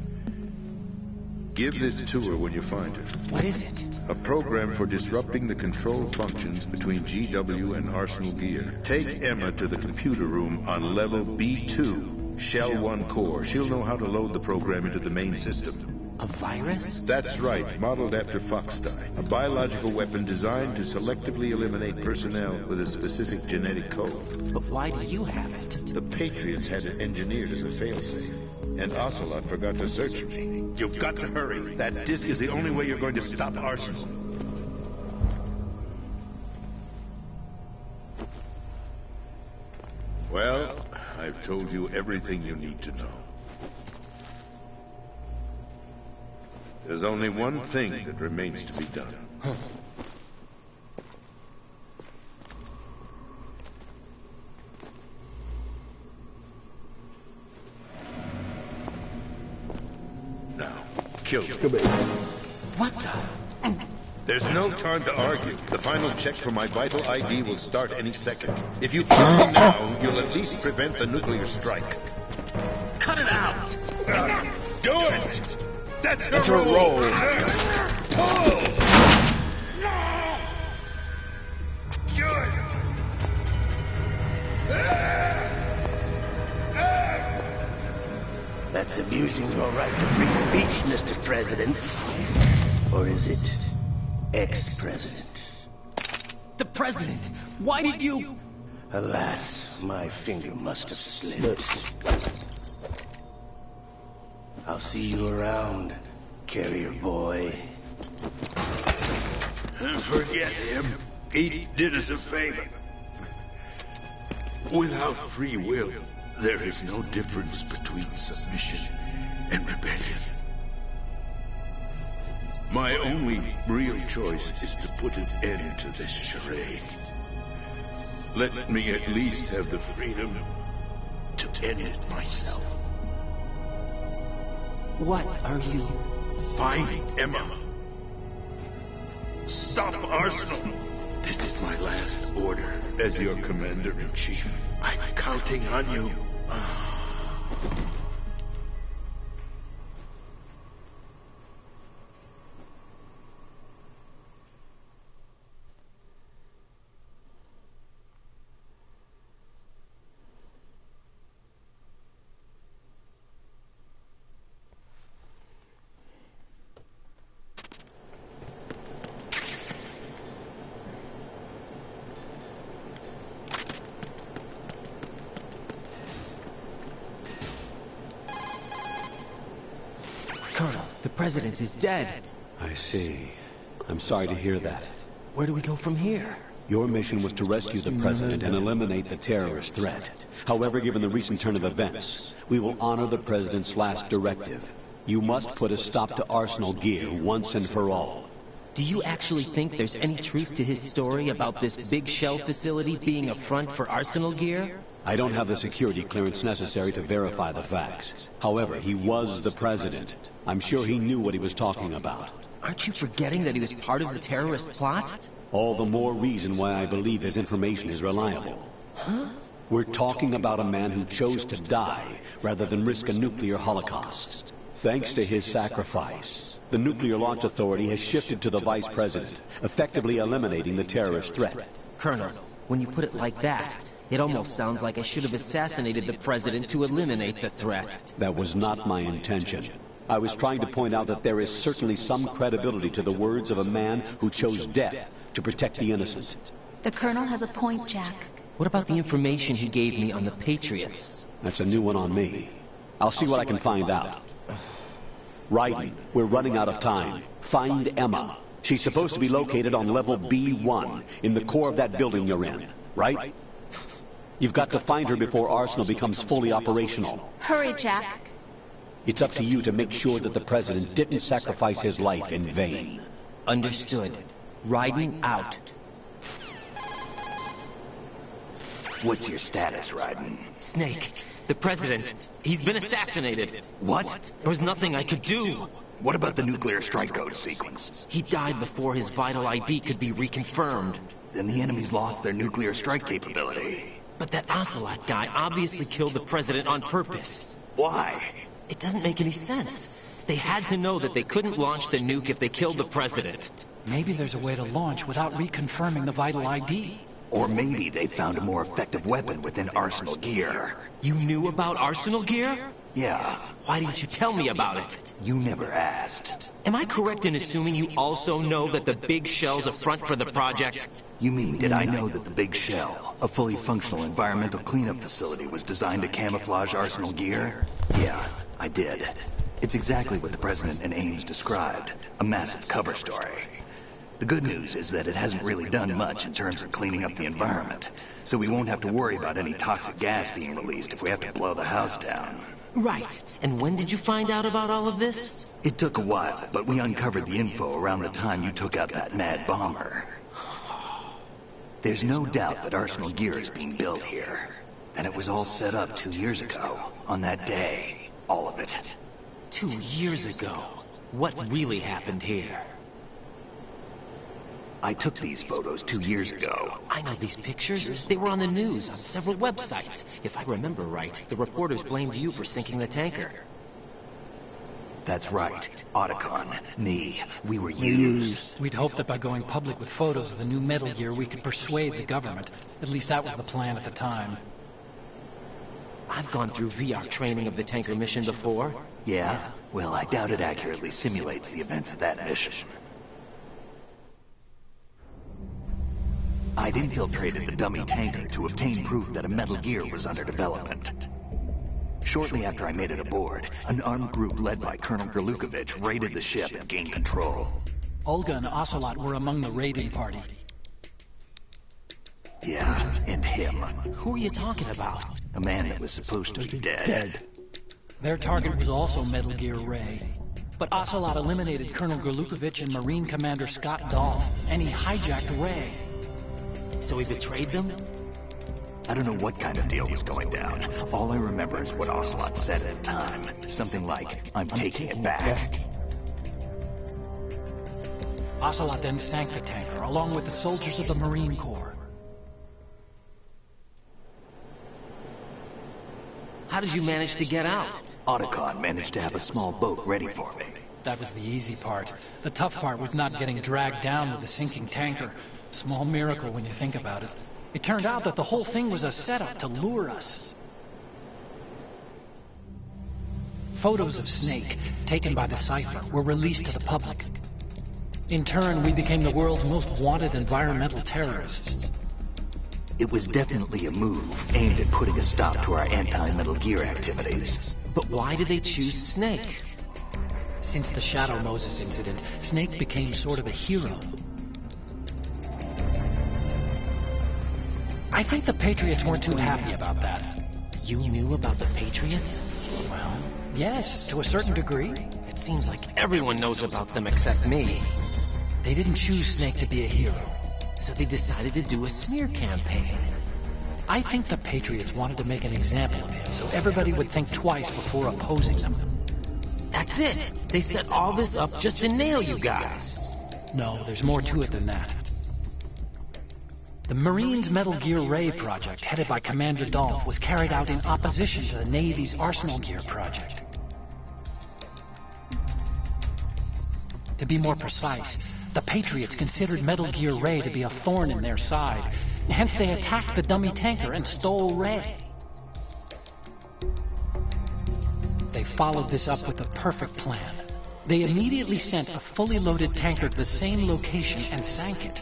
Give this to her when you find her. What is it? A program for disrupting the control functions between GW and Arsenal gear. Take Emma to the computer room on level B2, Shell 1 core. She'll know how to load the program into the main system. A virus? That's right, modeled after Foxstein. A biological weapon designed to selectively eliminate personnel with a specific genetic code. But why do you have it? The Patriots had it engineered as a failsafe. And Ocelot forgot to search me. You've got to hurry. That disc is the only way you're going to stop Arsenal. Well, I've told you everything you need to know. There's only one thing that remains to be done. Now, kill him. What the? There's no time to argue. The final check for my vital ID will start any second. If you kill me now, you'll at least prevent the nuclear strike. Cut it out! Do it! That's her role. That's abusing your right to free speech, Mr. President. Or is it ex-president? The president! Why did you... Alas, my finger must have slipped. I'll see you around, carrier boy. Forget him. He did us a favor. Without free will, there is no difference between submission and rebellion. My only real choice is to put an end to this charade. Let me at least have the freedom to end it myself. What are you... Find Emma. Stop Arsenal. This is my last order. As your commander-in-chief, I'm counting on you. Colonel, the president is dead. I see. I'm sorry to hear that. Where do we go from here? Your mission was to rescue the president and eliminate the terrorist threat. However, given the recent turn of events, we will honor the president's last directive. You must put a stop to Arsenal Gear once and for all. Do you actually think there's any truth to his story about this big shell facility being a front for Arsenal Gear? I don't have the security clearance necessary to verify the facts. However, he was the president. I'm sure he knew what he was talking about. Aren't you forgetting that he was part of the terrorist plot? All the more reason why I believe his information is reliable. Huh? We're talking about a man who chose to die rather than risk a nuclear holocaust. Thanks to his sacrifice, the Nuclear Launch Authority has shifted to the vice president, effectively eliminating the terrorist threat. Colonel, when you put it like that, it almost sounds like I should have assassinated the president to eliminate the threat. That was not my intention. I was trying to point out that there is certainly some credibility to the words of a man who chose death to protect the innocent. The Colonel has a point, Jack. What about the information he gave me on the Patriots? That's a new one on me. I'll see what I can find out. Raiden, we're running out of time. Find Emma. She's supposed to be located on level B1, in the core of that building you're in, right? You've got to find her before Arsenal becomes fully operational. Hurry, Jack. It's up to you to make sure that the president didn't sacrifice his life in vain. Understood. Raiden out. What's your status, Raiden? Snake, the president, he's been assassinated. What? There was nothing I could do. What about the nuclear strike code sequence? He died before his vital ID could be reconfirmed. Then the enemy's lost their nuclear strike capability. But that Ocelot guy obviously killed the president on purpose. Why? It doesn't make any sense. They had to know that they couldn't launch the nuke if they killed the president. Maybe there's a way to launch without reconfirming the vital ID. Or maybe they found a more effective weapon within Arsenal Gear. You knew about Arsenal Gear? Yeah. Why didn't you tell me about it? You never asked. Am I correct in assuming you also know that the Big Shell's a front for the project? You mean, did I know that the Big Shell, a fully functional environmental cleanup facility, was designed to camouflage Arsenal Gear? Yeah, I did. It's exactly what the President and Ames described, a massive cover story. The good news is that it hasn't really done much in terms of cleaning up the environment, so we won't have to worry about any toxic gas being released if we have to blow the house down. Right. And when did you find out about all of this? It took a while, but we uncovered the info around the time you took out that mad bomber. There's no doubt that Arsenal Gear is being built here. And it was all set up 2 years ago, on that day. All of it. 2 years ago? What really happened here? I took these photos 2 years ago. I know these pictures. They were on the news, on several websites. If I remember right, the reporters blamed you for sinking the tanker. That's right. Otacon, me, we were used. We'd hoped that by going public with photos of the new Metal Gear, we could persuade the government. At least that was the plan at the time. I've gone through VR training of the tanker mission before. Yeah? Well, I doubt it accurately simulates the events of that mission. I'd infiltrated the dummy tanker to obtain proof that a Metal Gear was under development. Shortly after I made it aboard, an armed group led by Colonel Gerlukovich raided the ship and gained control. Olga and Ocelot were among the raiding party. Yeah, and him. Who are you talking about? A man that was supposed to be dead. Their target was also Metal Gear Ray. But Ocelot eliminated Colonel Gerlukovich and Marine Commander Scott Dolph, and he hijacked Ray. So he betrayed them? I don't know what kind of deal was going down. All I remember is what Ocelot said at the time. Something like, I'm taking it back. Ocelot then sank the tanker, along with the soldiers of the Marine Corps. How did you manage to get out? Otacon managed to have a small boat ready for me. That was the easy part. The tough part was not getting dragged down with the sinking tanker. Small miracle when you think about it. It turned out that the whole thing was a setup to lure us. Photos of Snake, taken by the Cypher, were released to the public. In turn, we became the world's most wanted environmental terrorists. It was definitely a move aimed at putting a stop to our anti-Metal Gear activities. But why did they choose Snake? Since the Shadow Moses incident, Snake became sort of a hero. I think the Patriots weren't too happy about that. You knew about the Patriots? Well, yes, to a certain degree. It seems like everyone knows about them except me. They didn't choose Snake to be a hero. So they decided to do a smear campaign. I think the Patriots wanted to make an example of him so everybody would think twice before opposing them. That's it! They set all this up just to nail you guys. No, there's more to it than that. The Marines' Metal Gear Ray project, headed by Commander Dolph, was carried out in opposition to the Navy's Arsenal Gear project. To be more precise, the Patriots considered Metal Gear Ray to be a thorn in their side. Hence they attacked the dummy tanker and stole Ray. They followed this up with the perfect plan. They immediately sent a fully loaded tanker to the same location and sank it.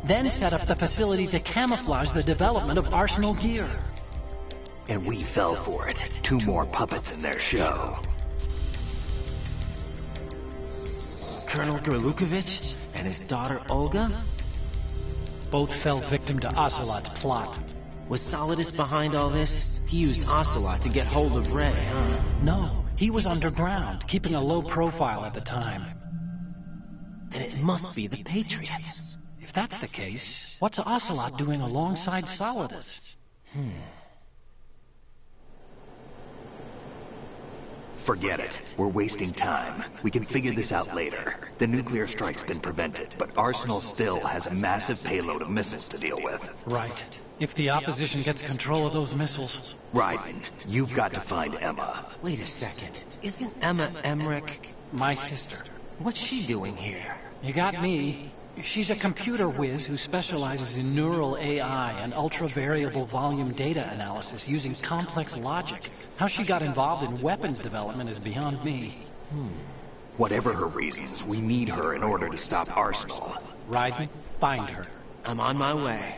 Then set up the facility to camouflage the development of Arsenal Gear. And we fell for it. 2 more puppets in their show. Colonel Gerlukovich and his daughter Olga? Both fell victim to Ocelot's plot. Was Solidus behind all this? He used Ocelot to get hold of Ray, huh? No, he was underground, keeping a low profile at the time. Then it must be the Patriots. If that's the case, what's Ocelot doing alongside Solidus? Forget it. We're wasting time. We can figure this out later. The nuclear strike's been prevented, but Arsenal still has a massive payload of missiles to deal with. Right. If the opposition gets control of those missiles... Raiden, you've got to find Emma. Wait a second. Isn't Emma Emmerich... my sister? What's she doing here? You got me. She's a computer whiz who specializes in neural AI and ultra-variable volume data analysis using complex logic. How she got involved in weapons development is beyond me. Whatever her reasons, we need her in order to stop Arsenal. Raiden, find her. I'm on my way.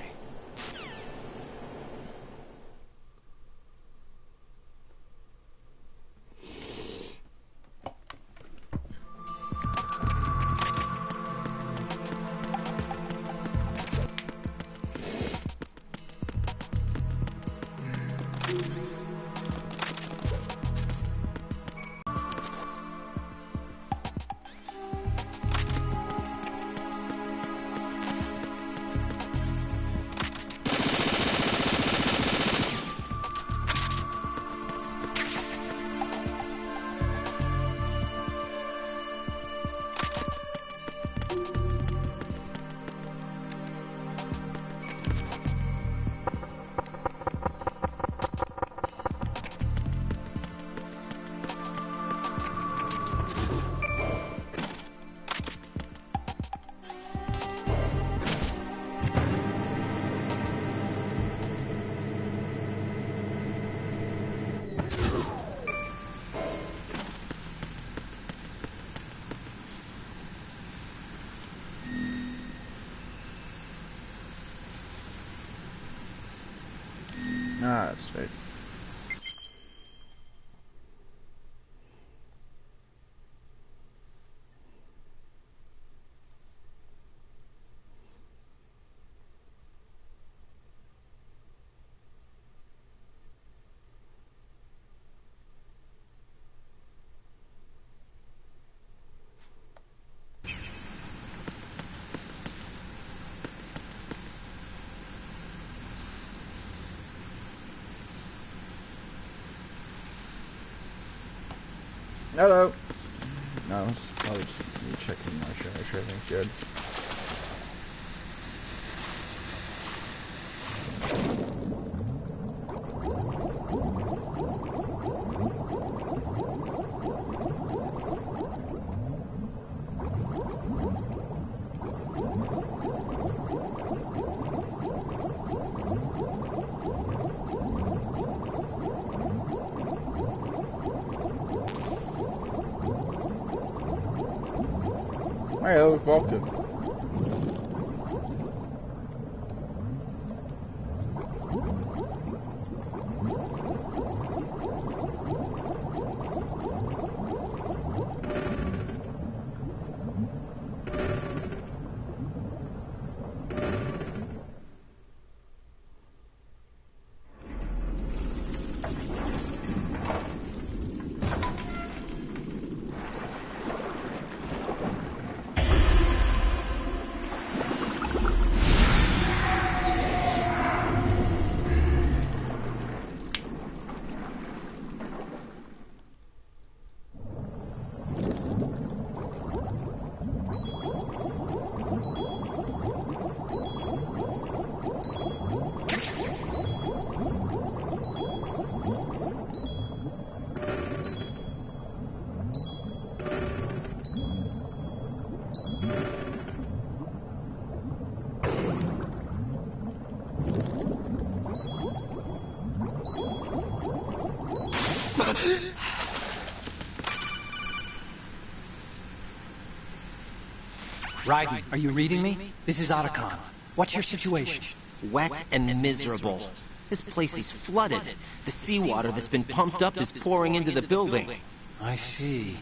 Ah, that's right. Hello. No, it's probably just me checking my show. Make sure everything's good. Alright, welcome. Raiden, are you reading me? This is Otacon. What's your situation? Wet and miserable. This place is flooded. The seawater that's been pumped up is pouring into the building. I see.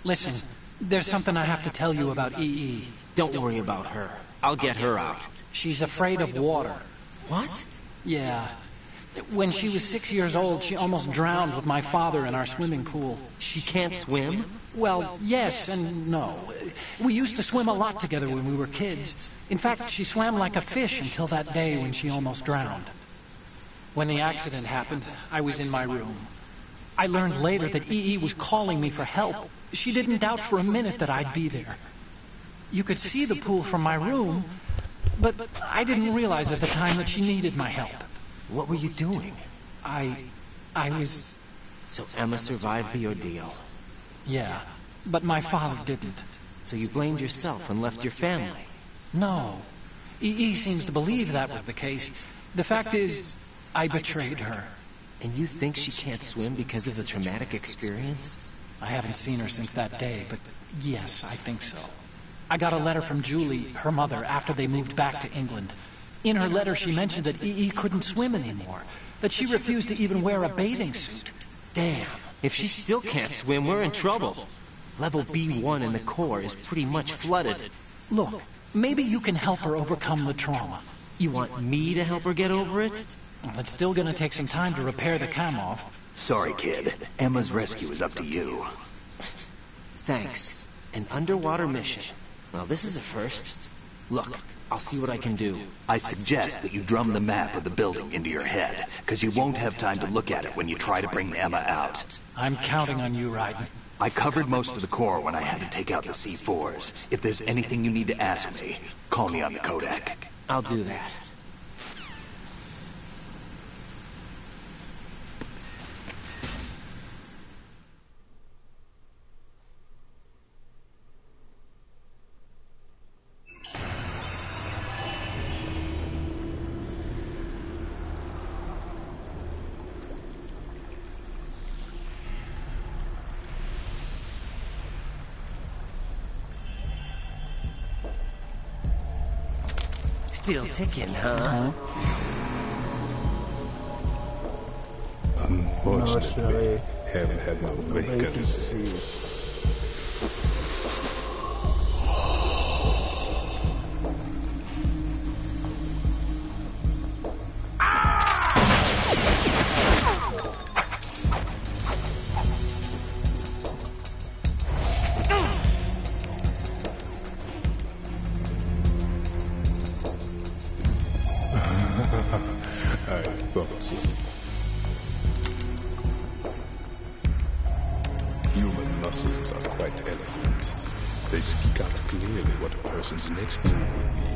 Listen, there's something I have to tell you about EE. Don't worry about her. I'll get her out. She's afraid of water. What? Yeah. When she was 6 years old, she almost drowned with my father in our swimming pool. She can't swim? Well, yes and no. We used to swim a lot together when we were kids. In fact, she swam like a fish until that day when she almost drowned. When the accident happened, I was in my room. I learned later that EE was calling me for help. She didn't doubt for a minute that I'd be there. You could see the pool from my room, but I didn't realize at the time that she needed my help. What were you doing? I was... So Emma survived the ordeal? Yeah, but my father didn't. So you blamed yourself and left your family? No. EE seems to believe that was the case. The fact is, I betrayed her. And you think she can't swim because of the traumatic experience? I haven't seen her since that day, but yes, I think so. I got a letter from Julie, her mother, after they moved back to England. In her letter, she mentioned that EE couldn't swim anymore, that she refused to even wear a bathing suit. Damn, if she still can't swim, we're in trouble. Level B1 in the core is pretty much flooded. Look, maybe you can help her overcome the trauma. You want me to help her get over it? Well, it's still gonna take some time to repair the cam-off. Sorry, kid. Emma's rescue is up to you. Thanks. An underwater mission. Well, this is a first. Look, I'll see what I can do. I suggest that you drum the map of the building into your head, because you won't have time to look at it when you try to bring Emma out. I'm counting on you, Raiden. I covered most of the core when I had to take out the C4s. If there's anything you need to ask me, call me on the Kodak. I'll do that. Still ticking, huh? Unfortunately, haven't had no vacancies. Human muscles are quite eloquent. They speak out clearly what a person's next move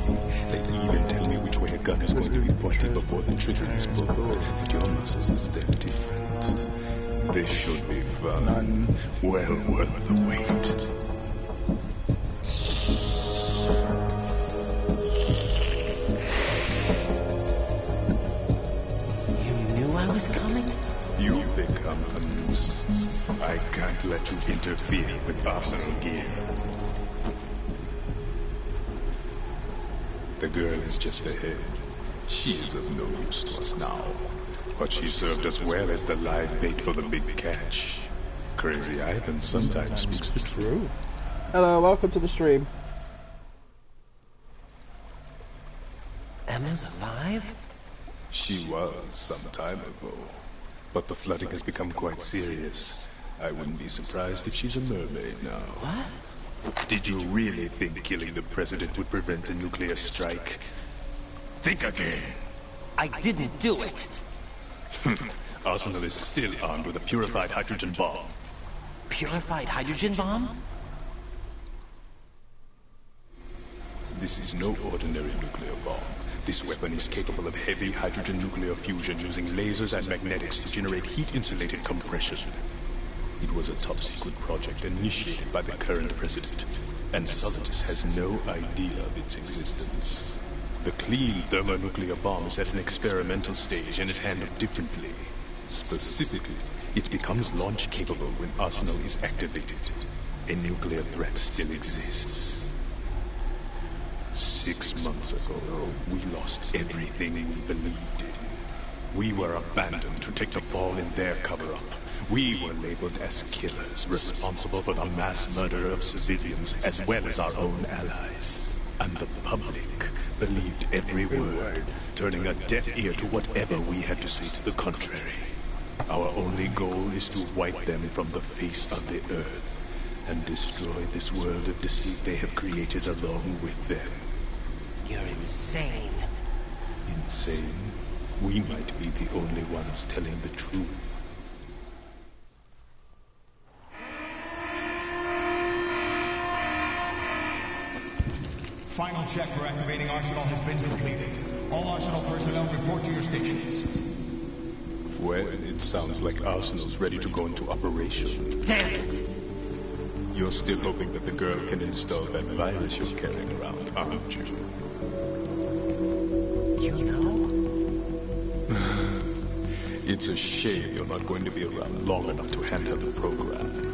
will be. They even tell me which way a gun is going to be pointed before the trigger is pulled. But your muscles, they're different. This should be fun. Well worth the wait. Coming? You become a nuisance. I can't let you interfere with arsenal gear. The girl is just ahead. She is of no use to us now. But she served us well as the live bait for the big catch. Crazy Ivan sometimes speaks the truth. Hello, welcome to the stream. Emma's alive? She was some time ago. But the flooding has become quite serious. I wouldn't be surprised if she's a mermaid now. What? Did you really think killing the president would prevent a nuclear strike? Think again. I didn't do it. Arsenal is still armed with a purified hydrogen bomb. Purified hydrogen bomb? This is no ordinary nuclear bomb. This weapon is capable of heavy hydrogen nuclear fusion using lasers and magnetics to generate heat-insulated compression. It was a top-secret project initiated by the current president, and Solidus has no idea of its existence. The clean thermonuclear bomb is at an experimental stage and is handled differently. Specifically, it becomes launch-capable when Arsenal is activated. A nuclear threat still exists. 6 months ago, we lost everything we believed in. We were abandoned to take the fall in their cover-up. We were labeled as killers, responsible for the mass murder of civilians as well as our own allies. And the public believed every word, turning a deaf ear to whatever we had to say to the contrary. Our only goal is to wipe them from the face of the earth and destroy this world of deceit they have created along with them. You're insane. Insane? We might be the only ones telling the truth. Final check for activating Arsenal has been completed. All Arsenal personnel report to your stations. Well, it sounds like Arsenal's ready to go into operation. Damn it! You're still hoping that the girl can install that virus you're carrying around, aren't you? You know? It's a shame you're not going to be around long enough to hand her the program.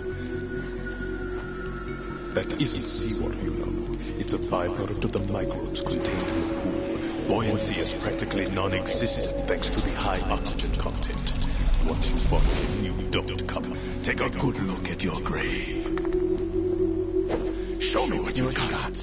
That isn't seawater, you know. It's a byproduct of the microbes contained in the pool. Buoyancy is practically non-existent thanks to the high oxygen content. Once you fall in, you don't come. Take a good look at your grave. Show me what you got.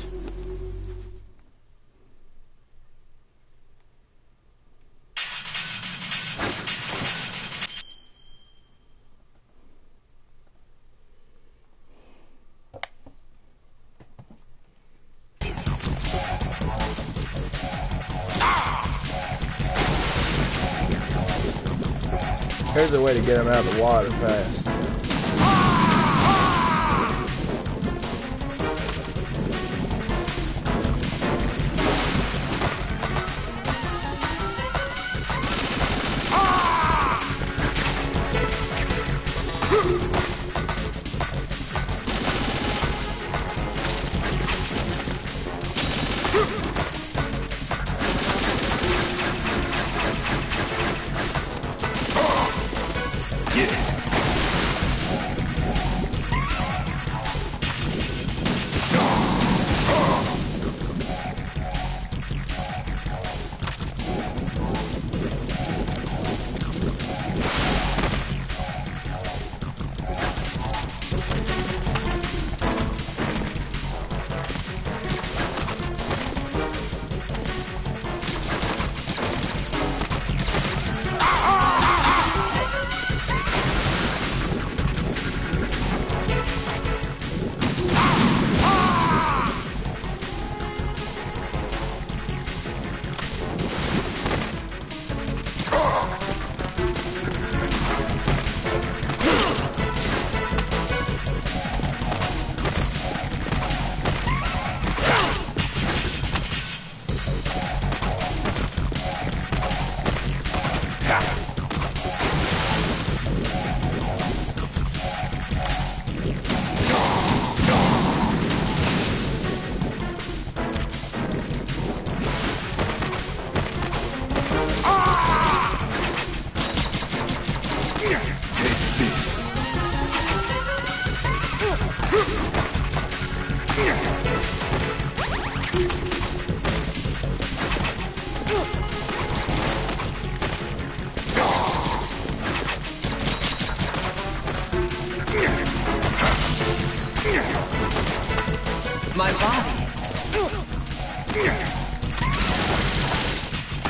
Here's a way to get him out of the water fast.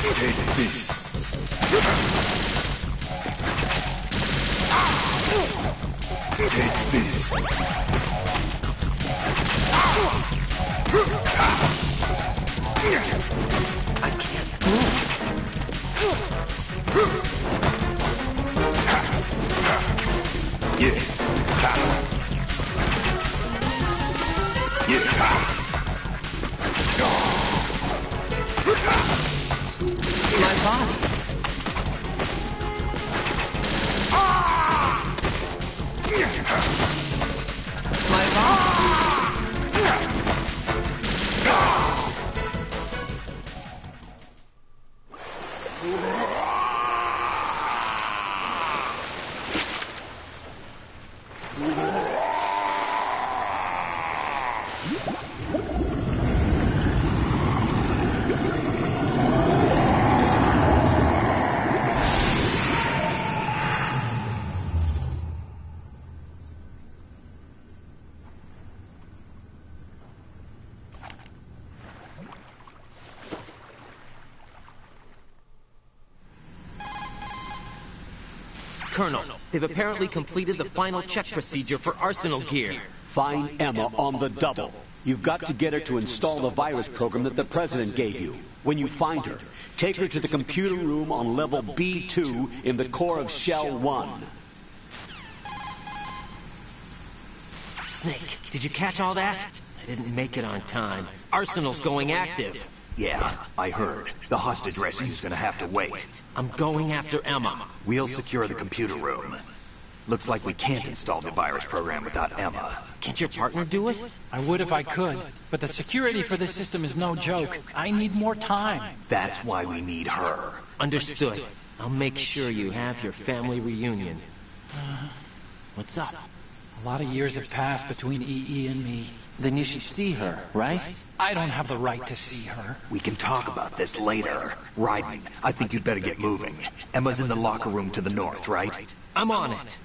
Take this. Take this. I can't move. Yeah. My body. My body. Colonel, they've apparently completed the final check procedure for arsenal gear. Find Emma on the double. You've got to get her to install the virus program that the President gave you. When you find her, take her to the computer room on level B2 in the core of Shell 1. Snake, did you catch all that? I didn't make it on time. Arsenal's going active. Yeah, I heard. The hostage rescue's gonna have to wait. I'm going after Emma. We'll secure the computer room. Looks like we can't install the virus program without Emma. Can't your partner do it? I would if I could, but the security for this system is no joke. I need more time. That's why we need her. Understood. I'll make sure you have your family reunion. What's up? A lot of years have passed between EE and me. Then you should see her, right? I don't have the right to see her. We can talk about this later. Raiden, I think you'd better get moving. Emma's in the locker room to the north, right? I'm on it.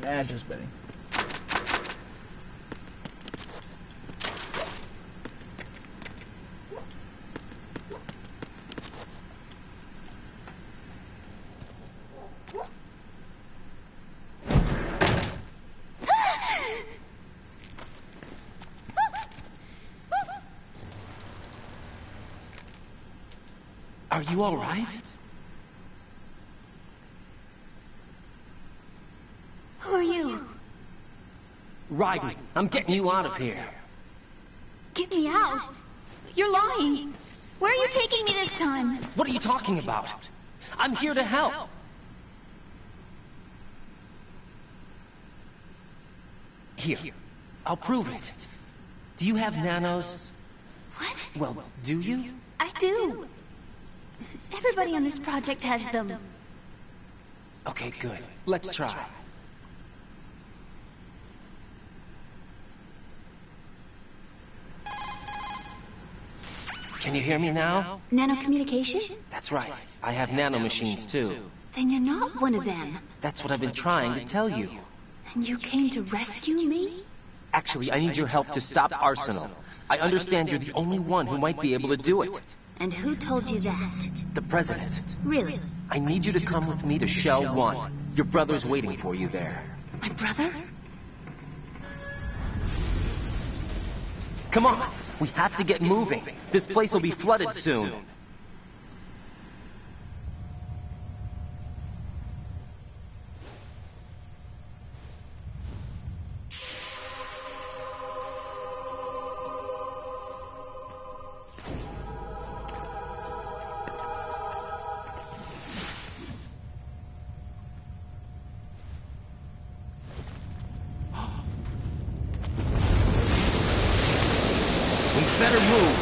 Nah, it's just betting. Are you all right? Who are you? Raiden, I'm getting you out of here. Get me out? You're lying. Where are you taking me this time? What are you talking about? I'm here to help. Here, I'll prove it. Do you have nanos? What? Well, do you? I do. Everybody on this project has them. Okay, good. Let's try. Can you hear me now? Nanocommunication? That's right. I have nanomachines too. Then you're not one of them. That's what I've been trying to tell you. And you came to rescue me? Actually, I need your help to stop Arsenal. I understand you're the only one who might be able to do it. And who told you that? The President. Really? I need you to come with me to Shell 1. Your brother's waiting for you there. My brother? Come on! We have to get moving. This place will be flooded soon. Better move.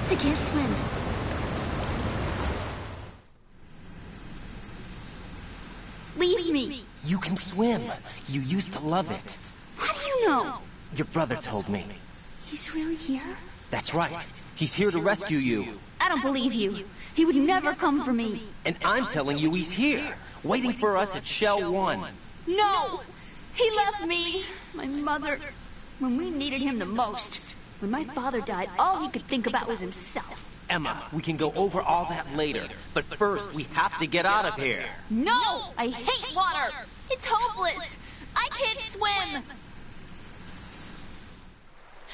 I can't swim. Leave me. You can swim. You used to love it. How do you know? Your brother told me. He's really here? That's right. He's here to rescue you. I don't believe you. He would never come for me. And I'm telling you he's here, waiting for us at Shell 1. No! He left me, my mother, when we needed him the most. When my father died, all he could think about was himself. Emma, we can go over all that later. But first, we have to get out of here. No! I hate water! It's hopeless! I can't swim!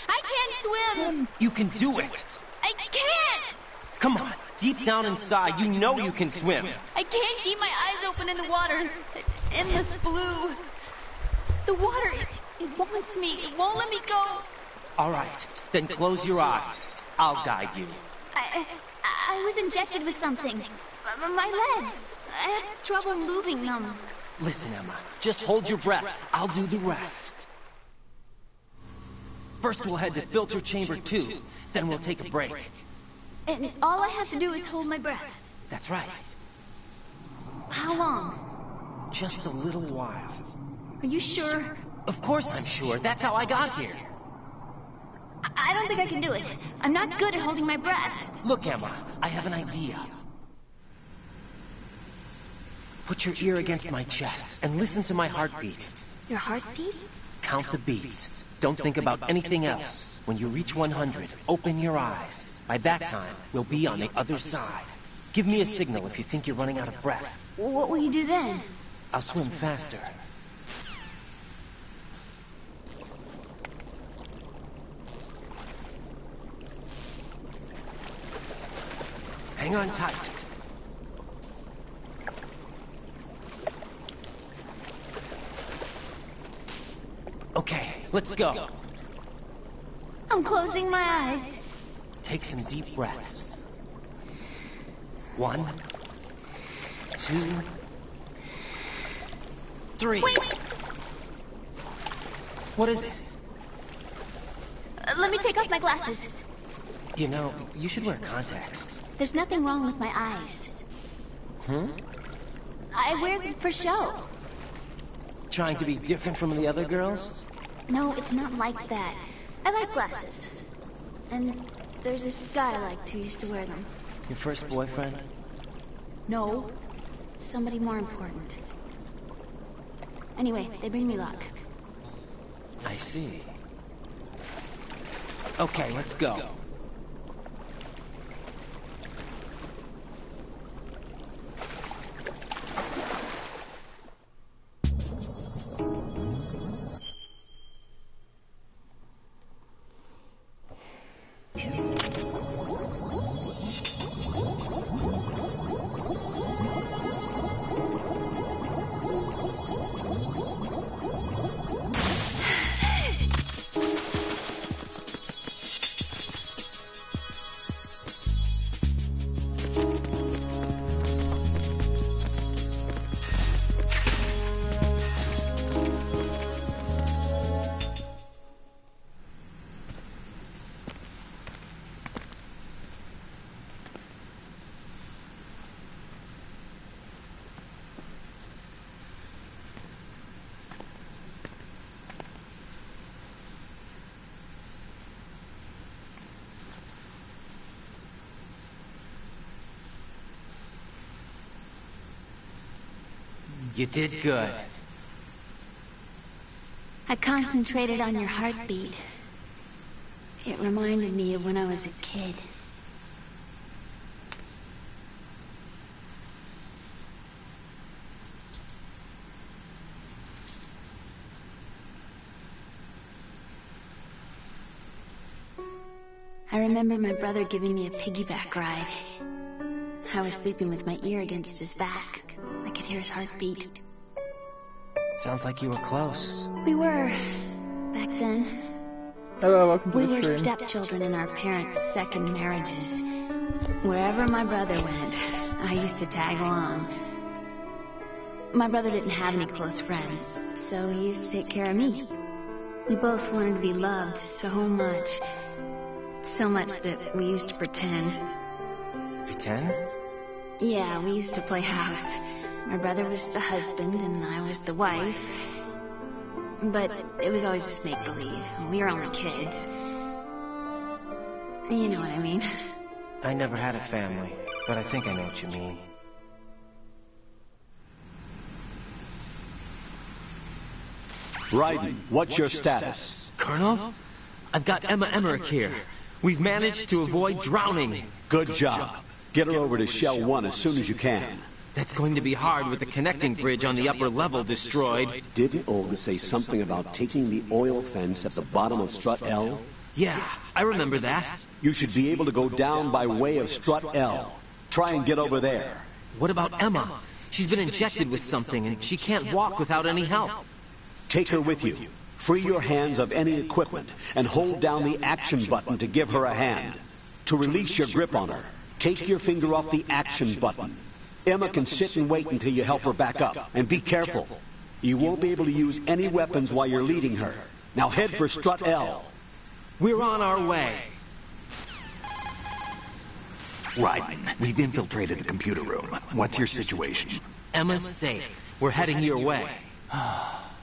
I can't swim! You can do it! I can't! Come on, deep down inside, you know you can swim. I can't keep my eyes open in the water. It's endless blue. The water, it wants me. It won't let me go. All right, then close your eyes. I'll guide you. I was injected with something. My legs. I have trouble moving them. Listen, Emma, just hold your breath. I'll do the rest. First, we'll head to filter chamber 2. Then we'll take a break. And all I have to do is hold my breath. That's right. How long? Just a little while. Are you sure? Of course I'm sure. That's how I got here. I don't think I can do it. I'm not good at holding my breath. Look, Emma, I have an idea. Put your ear against my chest and listen to my heartbeat. Your heartbeat? Count the beats. Don't think about anything else. When you reach 100, open your eyes. By that time, we'll be on the other side. Give me a signal if you think you're running out of breath. What will you do then? I'll swim faster. Hang on tight. Okay, let's go. I'm closing my eyes. Take some deep breaths. 1, 2, 3. Wait. What is it? Let me take off my glasses. You know, you should wear contacts. There's nothing wrong with my eyes. I wear them for show. Trying to be different from the other girls? No, it's not like that. I like glasses. And there's this guy I liked who used to wear them. Your first boyfriend? No. Somebody more important. Anyway, they bring me luck. I see. Okay, let's go. You did good. I concentrated on your heartbeat. It reminded me of when I was a kid. I remember my brother giving me a piggyback ride. I was sleeping with my ear against his back. I could hear his heartbeat. Sounds like you were close. We were, back then. Hello, welcome to the stream. We were stepchildren in our parents' second marriages. Wherever my brother went, I used to tag along. My brother didn't have any close friends, so he used to take care of me. We both wanted to be loved so much. So much that we used to pretend. Pretend? Yeah, we used to play house. My brother was the husband and I was the wife. But it was always just make-believe. We were only kids. You know what I mean. I never had a family, but I think I know what you mean. Raiden, what's your status? Colonel? I've got Emma Emmerich here. We've managed to avoid drowning. Good job. Get her over to Shell 1 as soon as you can. That's going to be hard with the connecting bridge on the upper level destroyed. Didn't Olga say something about taking the oil fence at the bottom of Strut L? Yeah, I remember that. You should be able to go down by way of Strut L. Try and get over there. What about Emma? She's been injected with something and she can't walk without any help. Take her with you. Free your hands of any equipment and hold down the action button to give her a hand. To release your grip on her, take your finger off the action button. Emma can sit and wait until you help her back up. And be careful. You won't be able to use any weapons while you're leading her. Now head for Strut L. We're on our way. Raiden, we've infiltrated the computer room. What's your situation? Emma's safe. We're heading your way.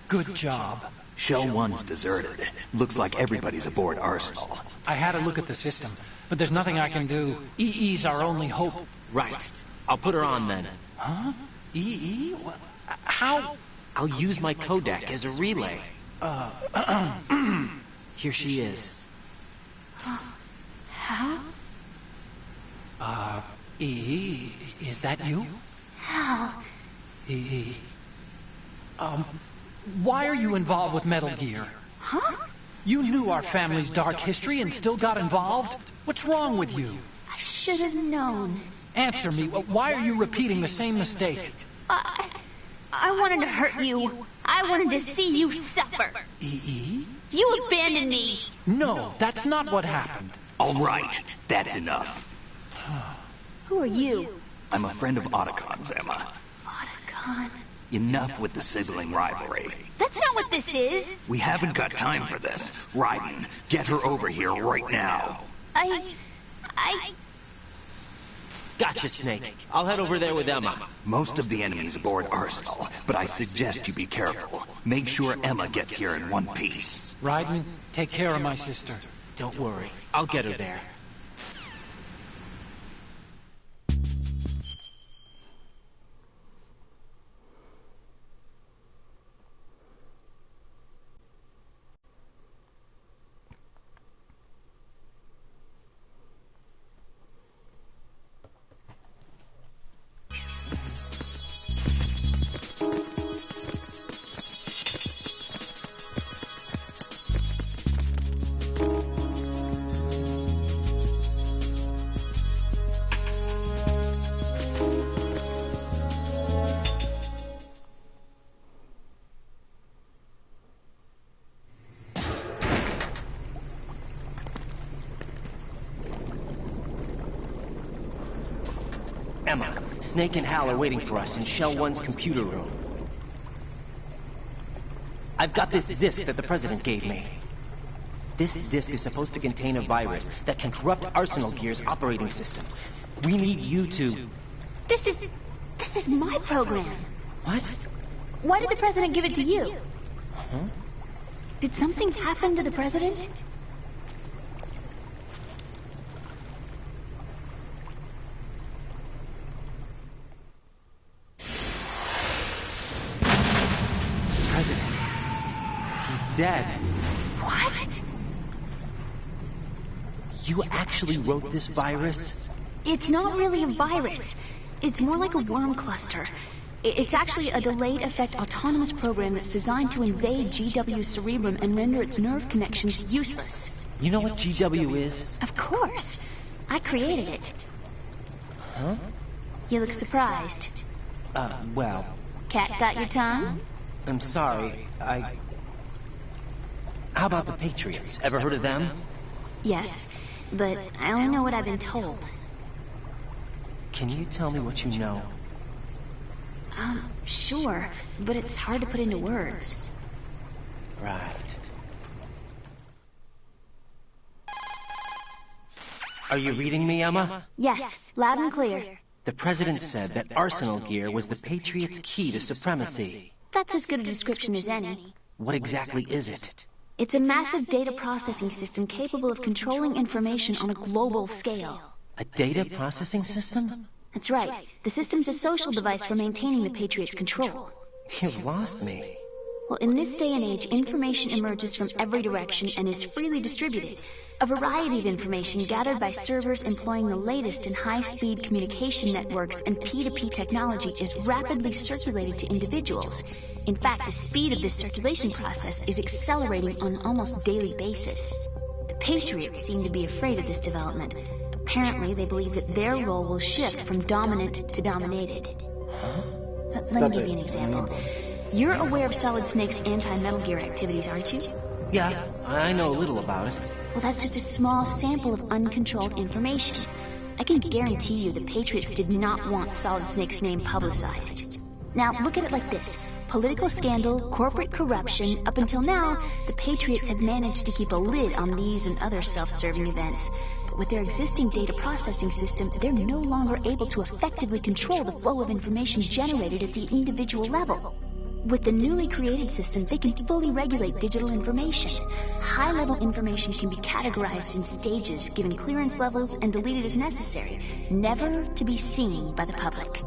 Good job. Shell 1's deserted. Looks like everybody's aboard Arsenal. I had a look at the system, but there's nothing I can do. EE's our only hope. Right. I'll put her on then. Huh? EE? How? I'll use my Kodak as a relay. Here she is. How? EE, is that you? How? EE. Why are you involved with Metal Gear? Huh? You knew our family's dark history and still got involved? What's wrong with you? I should have known. Answer me. Why are you repeating the same mistake? I wanted to hurt you. I wanted to see you suffer. EE? You abandoned me. No, that's not what happened. All right, that's enough. Who are you? I'm a friend of Otacon's, Emma. Otacon? Enough with the sibling rivalry. That's not what this is. We haven't got time for this. Raiden, get her over here right now. I... Gotcha, Snake. I'll head over there with Emma. Most of the enemy's aboard Arsenal, but I suggest you be careful. Make sure Emma gets here in one piece. Raiden, take care of my sister. Don't worry. I'll get her there. Emma, Snake and Hal are waiting for us in Shell 1's computer room. I've got this disk that the President gave me. This disk is supposed to contain a virus that can corrupt Arsenal Gear's operating system. We need you to... This is my program. What? Why did the President give it to you? Huh? Did something happen to the President? President. He's dead. What? You actually wrote this virus? It's not really a virus. It's more like a worm cluster. It's actually a delayed effect autonomous program that's designed to invade GW's cerebrum and render its nerve connections useless. You know what GW is? Of course. I created it. Huh? You look surprised. Well... Cat got your tongue? I'm sorry, How about the Patriots? Ever heard of them? Yes, but I only know what I've been told. Can you tell me what you know? Sure, but it's hard to put into words. Right. Are you reading me, Emma? Yes, loud and clear. The President said that Arsenal Gear was the Patriots' key to supremacy. That's as good a description as any. What exactly is it? It's a massive data processing system capable of controlling information on a global scale. A data processing system? That's right. The system's a social device for maintaining the Patriots' control. You've lost me. Well, in this day and age, information emerges from every direction and is freely distributed. A variety of information gathered by servers employing the latest in high-speed communication networks and P2P technology is rapidly circulated to individuals. In fact, the speed of this circulation process is accelerating on an almost daily basis. The Patriots seem to be afraid of this development. Apparently, they believe that their role will shift from dominant to dominated. Huh? Let me give you an example. You're aware of Solid Snake's anti-Metal Gear activities, aren't you? Yeah, I know a little about it. Well, that's just a small sample of uncontrolled information. I can guarantee you the Patriots did not want Solid Snake's name publicized. Now, look at it like this. Political scandal, corporate corruption, up until now, the Patriots have managed to keep a lid on these and other self-serving events. But with their existing data processing system, they're no longer able to effectively control the flow of information generated at the individual level. With the newly created system, they can fully regulate digital information. High-level information can be categorized in stages, given clearance levels, and deleted as necessary, never to be seen by the public.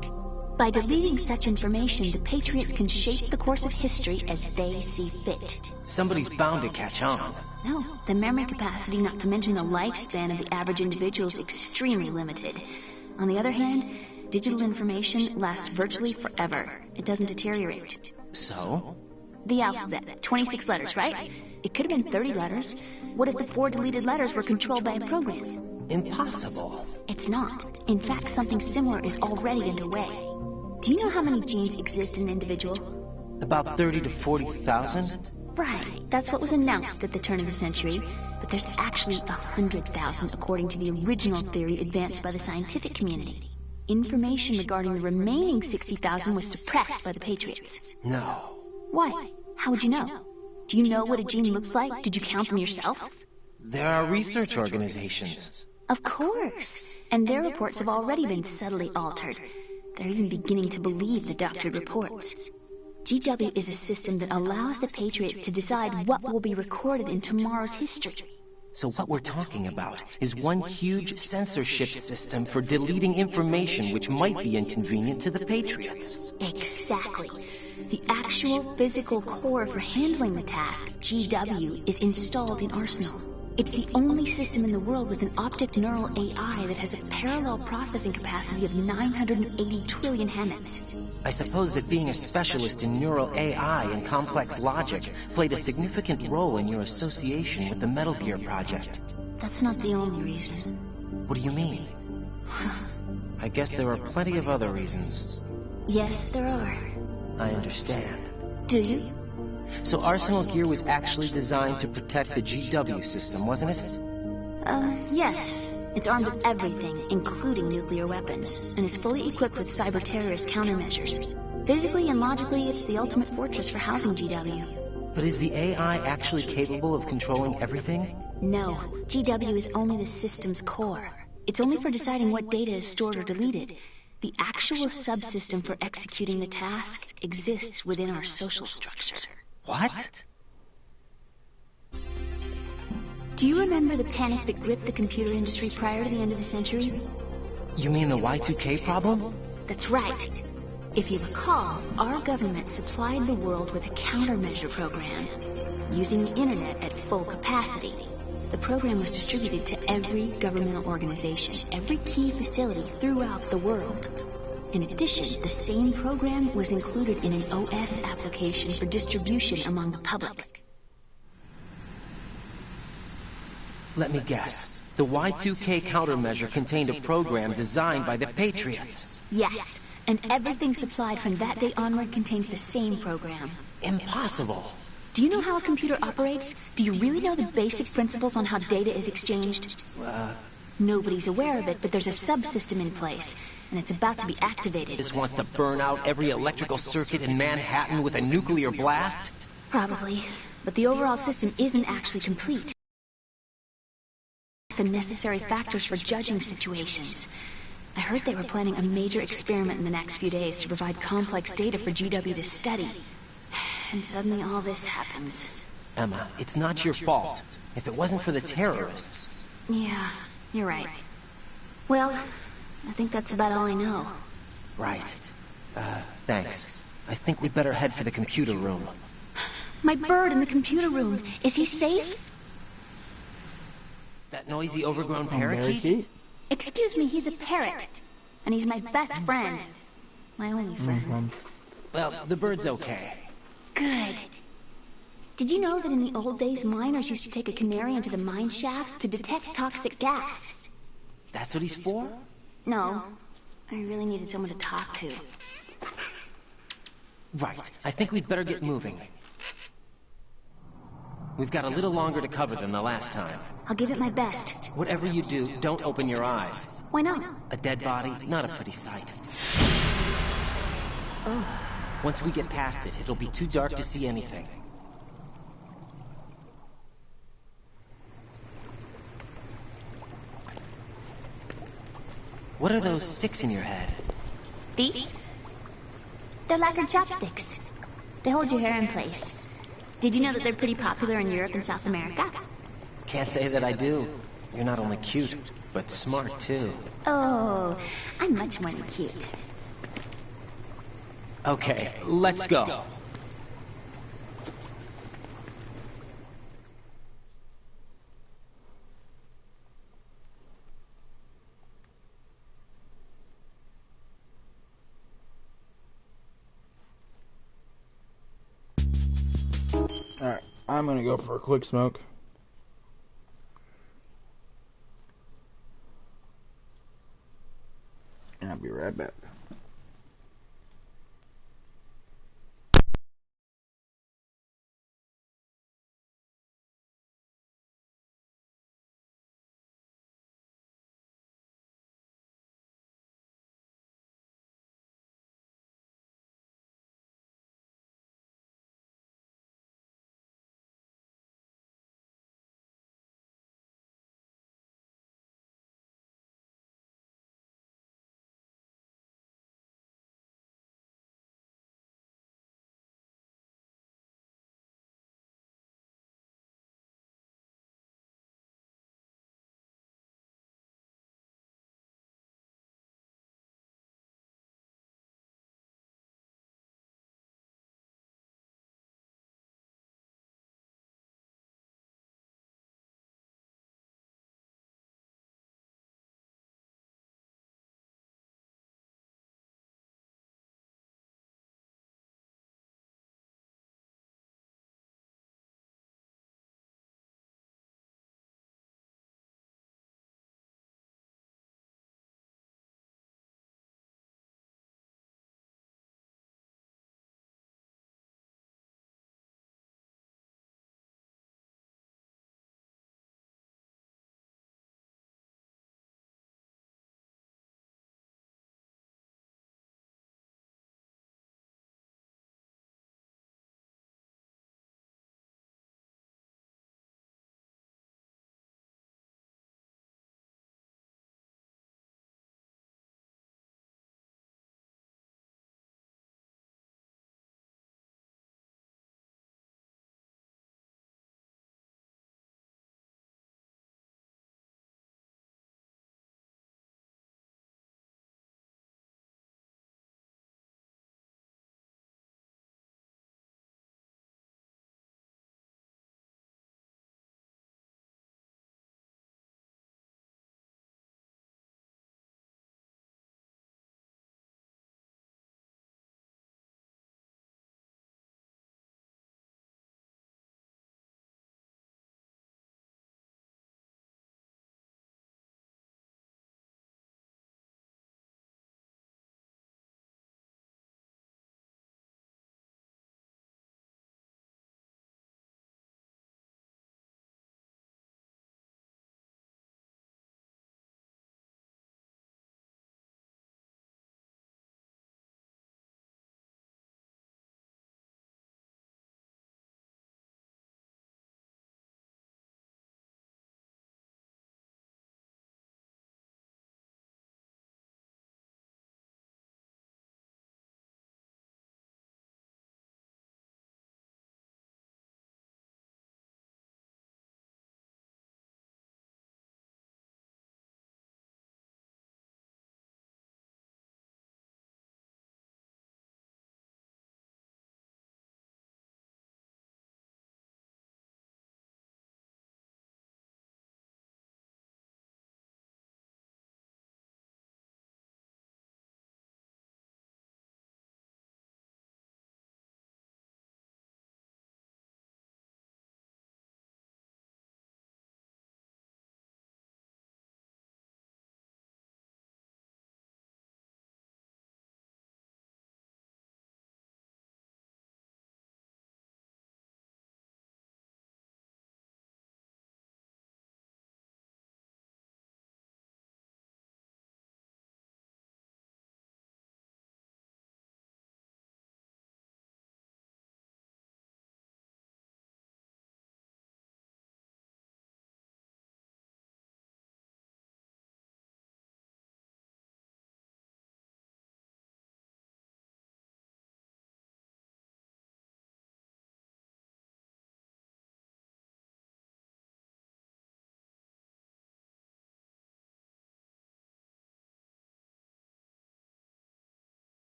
By deleting such information, the Patriots can shape the course of history as they see fit. Somebody's bound to catch on. No, the memory capacity, not to mention the lifespan of the average individual, is extremely limited. On the other hand, digital information lasts virtually forever. It doesn't deteriorate. So? The alphabet, 26 letters, right? It could have been 30 letters. What if the 4 deleted letters were controlled by a program? Impossible. It's not. In fact, something similar is already underway. Do you know how many genes exist in an individual? About 30 to 40,000? Right. That's what was announced at the turn of the century. But there's actually 100,000 according to the original theory advanced by the scientific community. Information regarding the remaining 60,000 was suppressed by the Patriots. No. Why? How would you know? Do you know what a gene looks like? Did you count them yourself? There are research organizations. Of course. And their reports have already been subtly altered. They're even beginning to believe the doctored reports. GW is a system that allows the Patriots to decide what will be recorded in tomorrow's history. So what we're talking about is one huge censorship system for deleting information which might be inconvenient to the Patriots. Exactly. The actual physical core for handling the task, GW, is installed in Arsenal. It's the only system in the world with an optic neural AI that has a parallel processing capacity of 980 trillion Hammets. I suppose that being a specialist in neural AI and complex logic played a significant role in your association with the Metal Gear project. That's not the only reason. What do you mean? I guess there are plenty of other reasons. Yes, there are. I understand. Do you? So Arsenal Gear was actually designed to protect the GW system, wasn't it? Yes. It's armed with everything, including nuclear weapons, and is fully equipped with cyber-terrorist countermeasures. Physically and logically, it's the ultimate fortress for housing GW. But is the AI actually capable of controlling everything? No. GW is only the system's core. It's only for deciding what data is stored or deleted. The actual subsystem for executing the task exists within our social structure. What? Do you remember the panic that gripped the computer industry prior to the end of the century? You mean the Y2K problem? That's right. If you recall, our government supplied the world with a countermeasure program, using the internet at full capacity. The program was distributed to every governmental organization, every key facility throughout the world. In addition, the same program was included in an OS application for distribution among the public. Let me guess. The Y2K countermeasure contained a program designed by the Patriots. Yes, and everything supplied from that day onward contains the same program. Impossible. Do you know how a computer operates? Do you really know the basic principles on how data is exchanged? Nobody's aware of it, but there's a subsystem in place, and it's about to be activated. This wants to burn out every electrical circuit in Manhattan with a nuclear blast? Probably, but the overall system isn't actually complete. The necessary factors for judging situations. I heard they were planning a major experiment in the next few days to provide complex data for GW to study. And suddenly all this happens. Emma, it's not your fault. If it wasn't for the terrorists... Yeah, you're right. Well, I think that's about all I know. Right. Thanks. I think we'd better head for the computer room. My bird in the computer room. Is he safe? That noisy, overgrown parakeet? Excuse me, he's a parrot. And he's my best friend. My only friend. Well, the bird's okay. Good. Did you know that in the old days, miners used to take a canary into the mine shafts to detect toxic gas? That's what he's for? No. I really needed someone to talk to. Right. I think we'd better get moving. We've got a little longer to cover than the last time. I'll give it my best. Whatever you do, don't open your eyes. Why not? A dead body, not a pretty sight. Oh. Once we get past it, it'll be too dark to see anything. What are those sticks in your head? These? They're lacquered chopsticks. They hold your hair in place. Did you know that they're pretty popular in Europe and South America? Can't say that I do. You're not only cute, but smart too. Oh, I'm much more than cute. Okay, let's go. Alright, I'm gonna go for a quick smoke. And I'll be right back.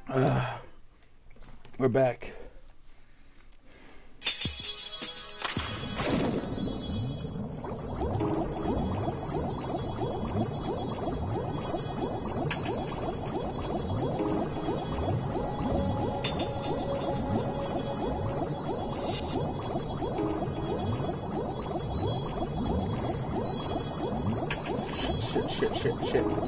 We're back. Shit.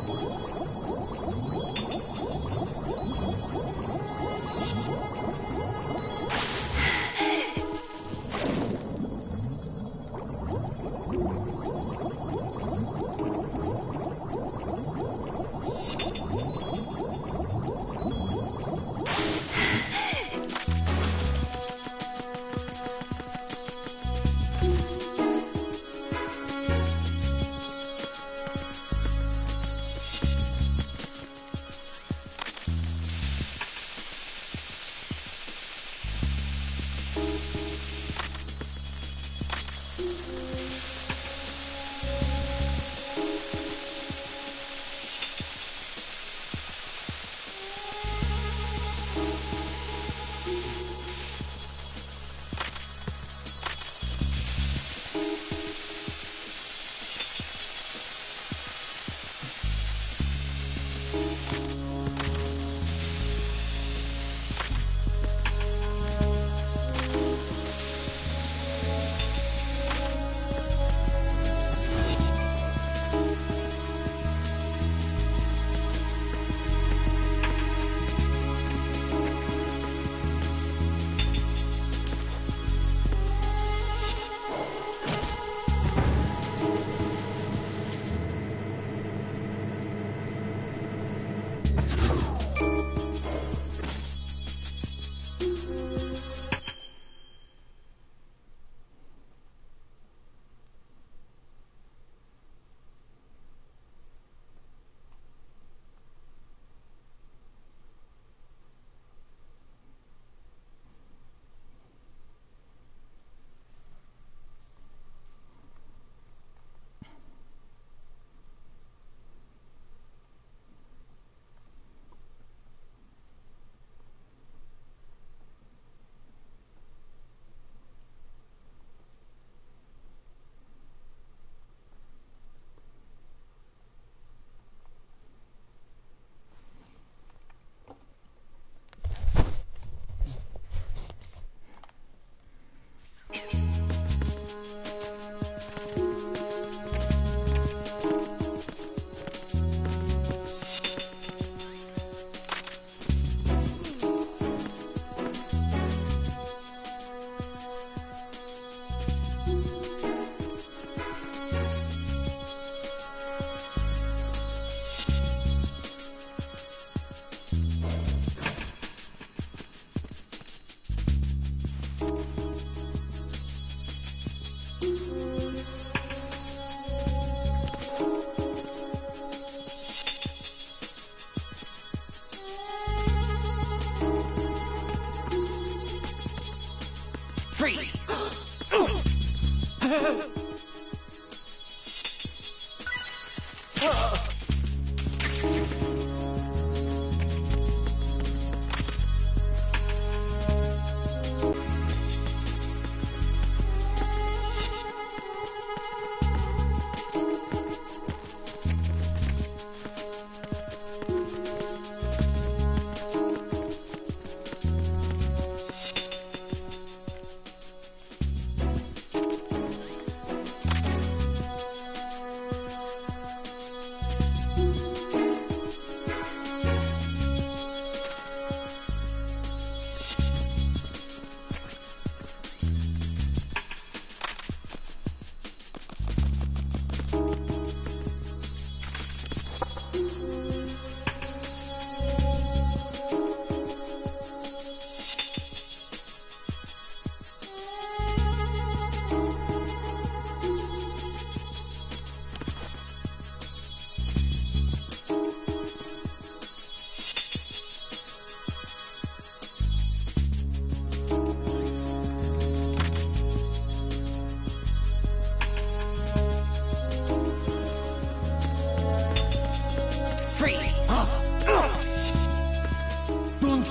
Freeze!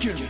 kill me.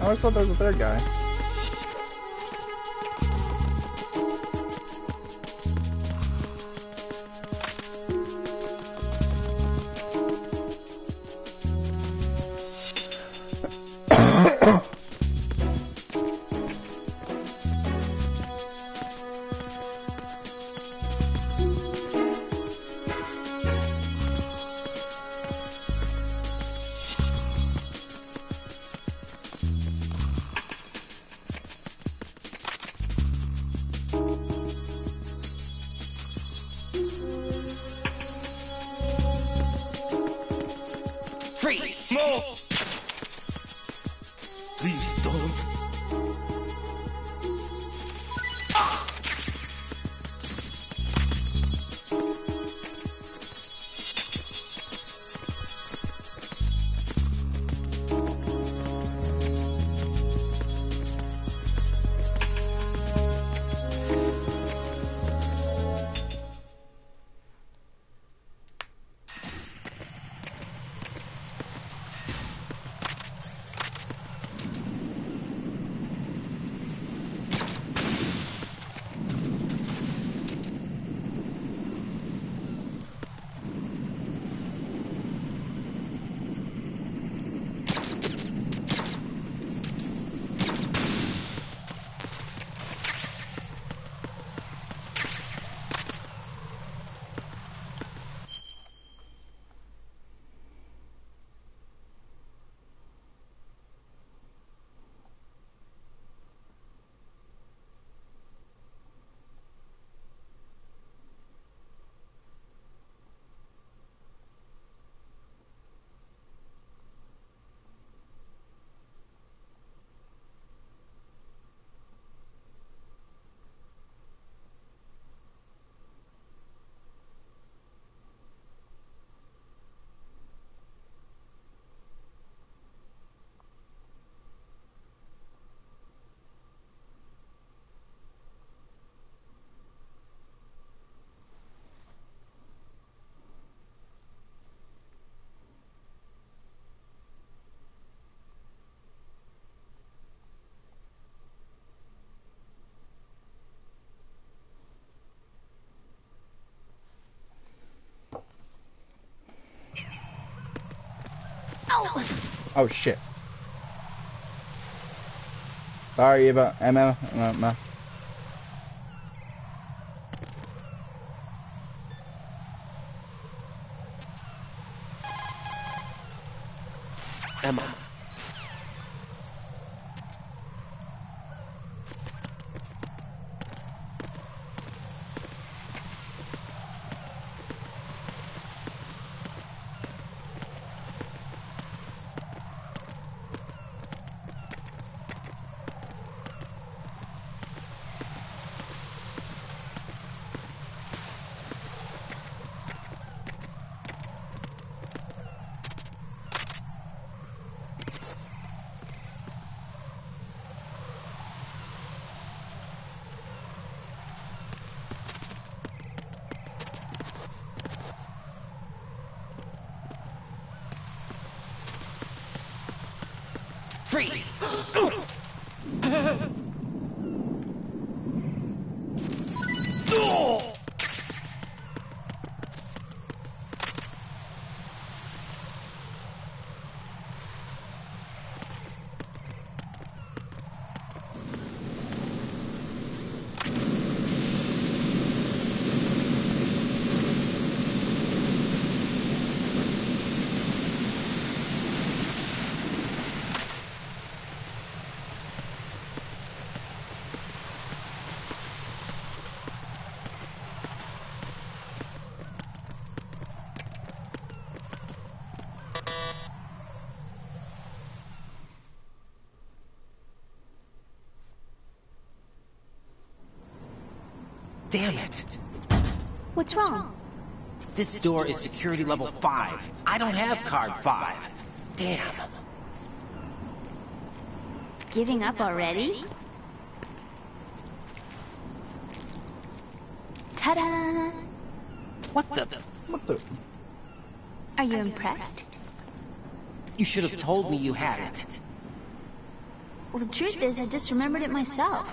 I always thought there was a third guy. Freeze! Move! Please don't. Oh shit. Sorry about Emma. Emma. Freeze! Damn it. What's wrong? This door is security level 5. I don't have card 5. Damn. Giving up already? Ta-da! What the? Are you impressed? You should have told me you had it. Well, the truth is, I just remembered it myself.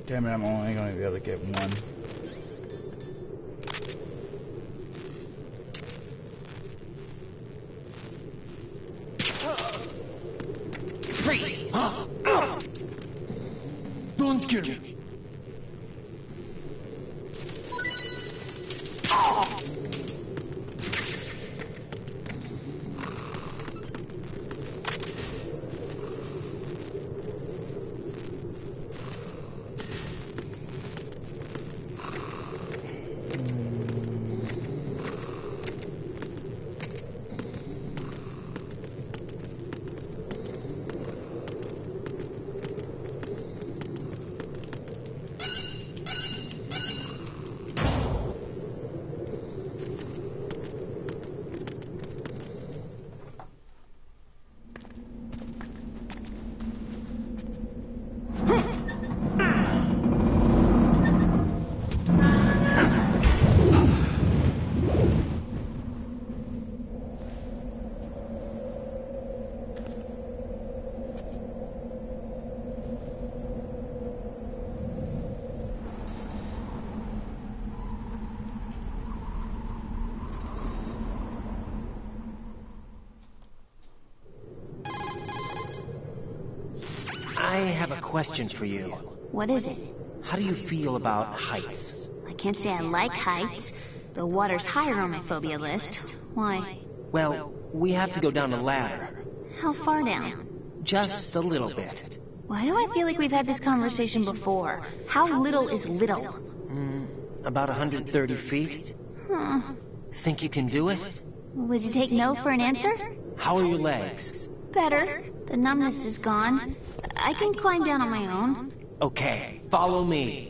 Damn it, I'm only going to be able to get one. Freeze! Don't kill me. I have a question for you. What is it? How do you feel about heights? I can't say I like heights. The water's higher on my phobia list. Why? Well, we have to go down a ladder. How far down? Just a little bit. Why do I feel like we've had this conversation before? How little is little? About 130 feet. Huh. Think you can do it? Would you take no for an answer? How are your legs? Better. The numbness is gone. I can climb down on my own. Okay, follow me.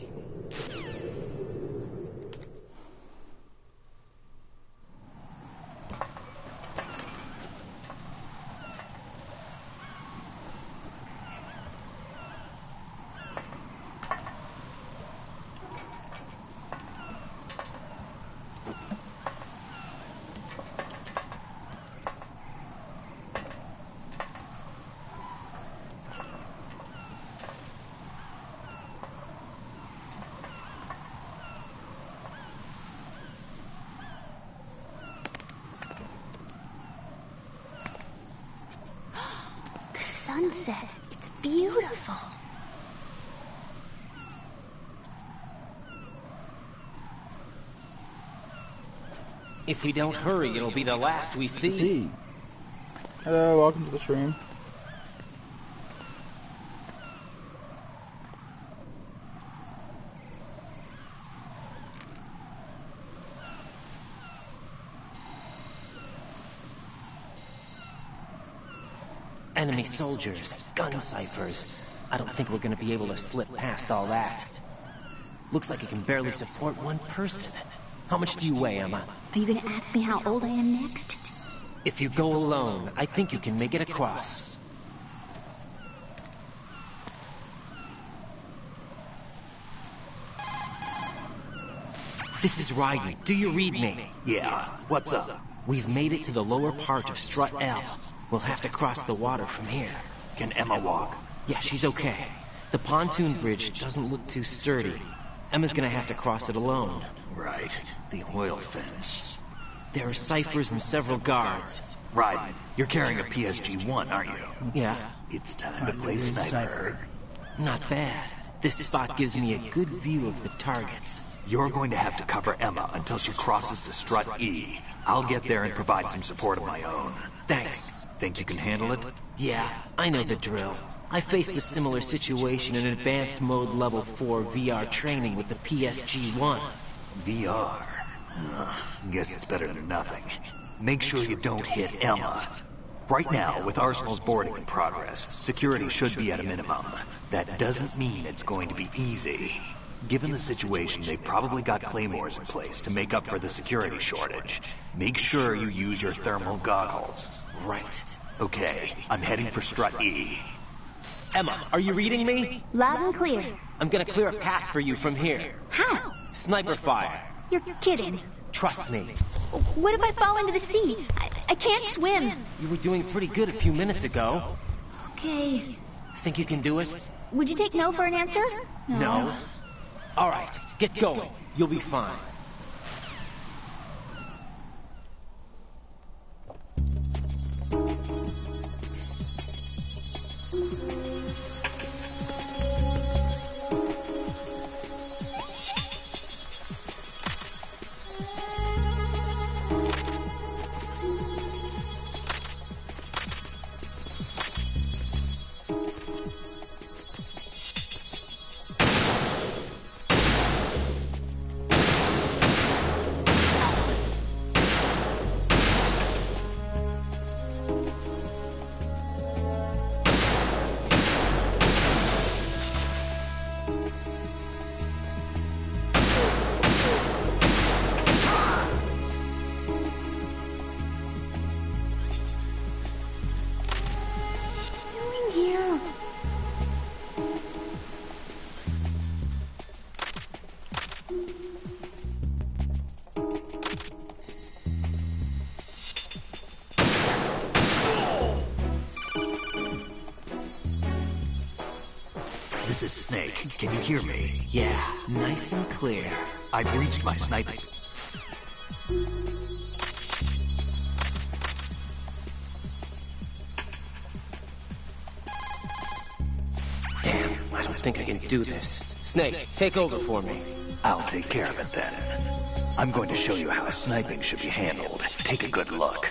Sunset. It's beautiful. If we don't hurry, it'll be the last we see. Hello, welcome to the stream. Enemy soldiers, gun ciphers. I don't think we're gonna be able to slip past all that. Looks like it can barely support one person. How much do you weigh, Emma? Are you gonna ask me how old I am next? If you go alone, I think you can make it across. This is Ryden. Do you read me? Yeah. What's up? We've made it to the lower part of Strut L. We'll have to cross the water from here. Can Emma walk? Yeah, she's okay. The pontoon bridge doesn't look too sturdy. Emma's gonna have to cross it alone. Right. The oil fence. There are ciphers and several guards. Ryden, you're carrying a PSG-1, aren't you? Yeah. It's time to play sniper. Not bad. This spot gives me a good view of the targets. You're going to have to cover Emma until she crosses the Strut E. I'll get there and provide some support of my own. Thanks. Think you can handle it? Yeah, I know the drill. I faced a similar situation in advanced mode level 4 VR training with the PSG-1. VR? Guess it's better than nothing. Make sure you don't hit Emma. Right now, with Arsenal's boarding in progress, security should be at a minimum. That doesn't mean it's going to be easy. Given the situation, they've probably got claymores in place to make up for the security shortage. Make sure you use your thermal goggles. Right. Okay, I'm heading for Strut E. Emma, are you reading me? Loud and clear. I'm gonna clear a path for you from here. How? Sniper fire. You're kidding. Trust me. What if I fall into the sea? I can't swim. You were doing pretty good a few minutes ago. Okay. Think you can do it? Would you take no for an answer? No. All right, get going. You'll be fine. This is Snake. Can you hear me? Yeah, nice and clear. I've reached my sniping. Damn, I don't think I can do this. Snake, take over for me. I'll take care of it then. I'm going to show you how sniping should be handled. Take a good look.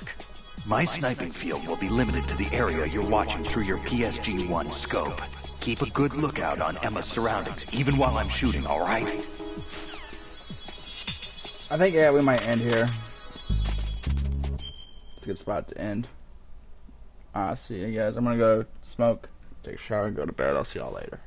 My sniping field will be limited to the area you're watching through your PSG-1 scope. Keep a good lookout on Emma's surroundings, even while I'm shooting, all right? I think, yeah, we might end here. It's a good spot to end. See you guys. I'm gonna go smoke, take a shower, and go to bed. I'll see y'all later.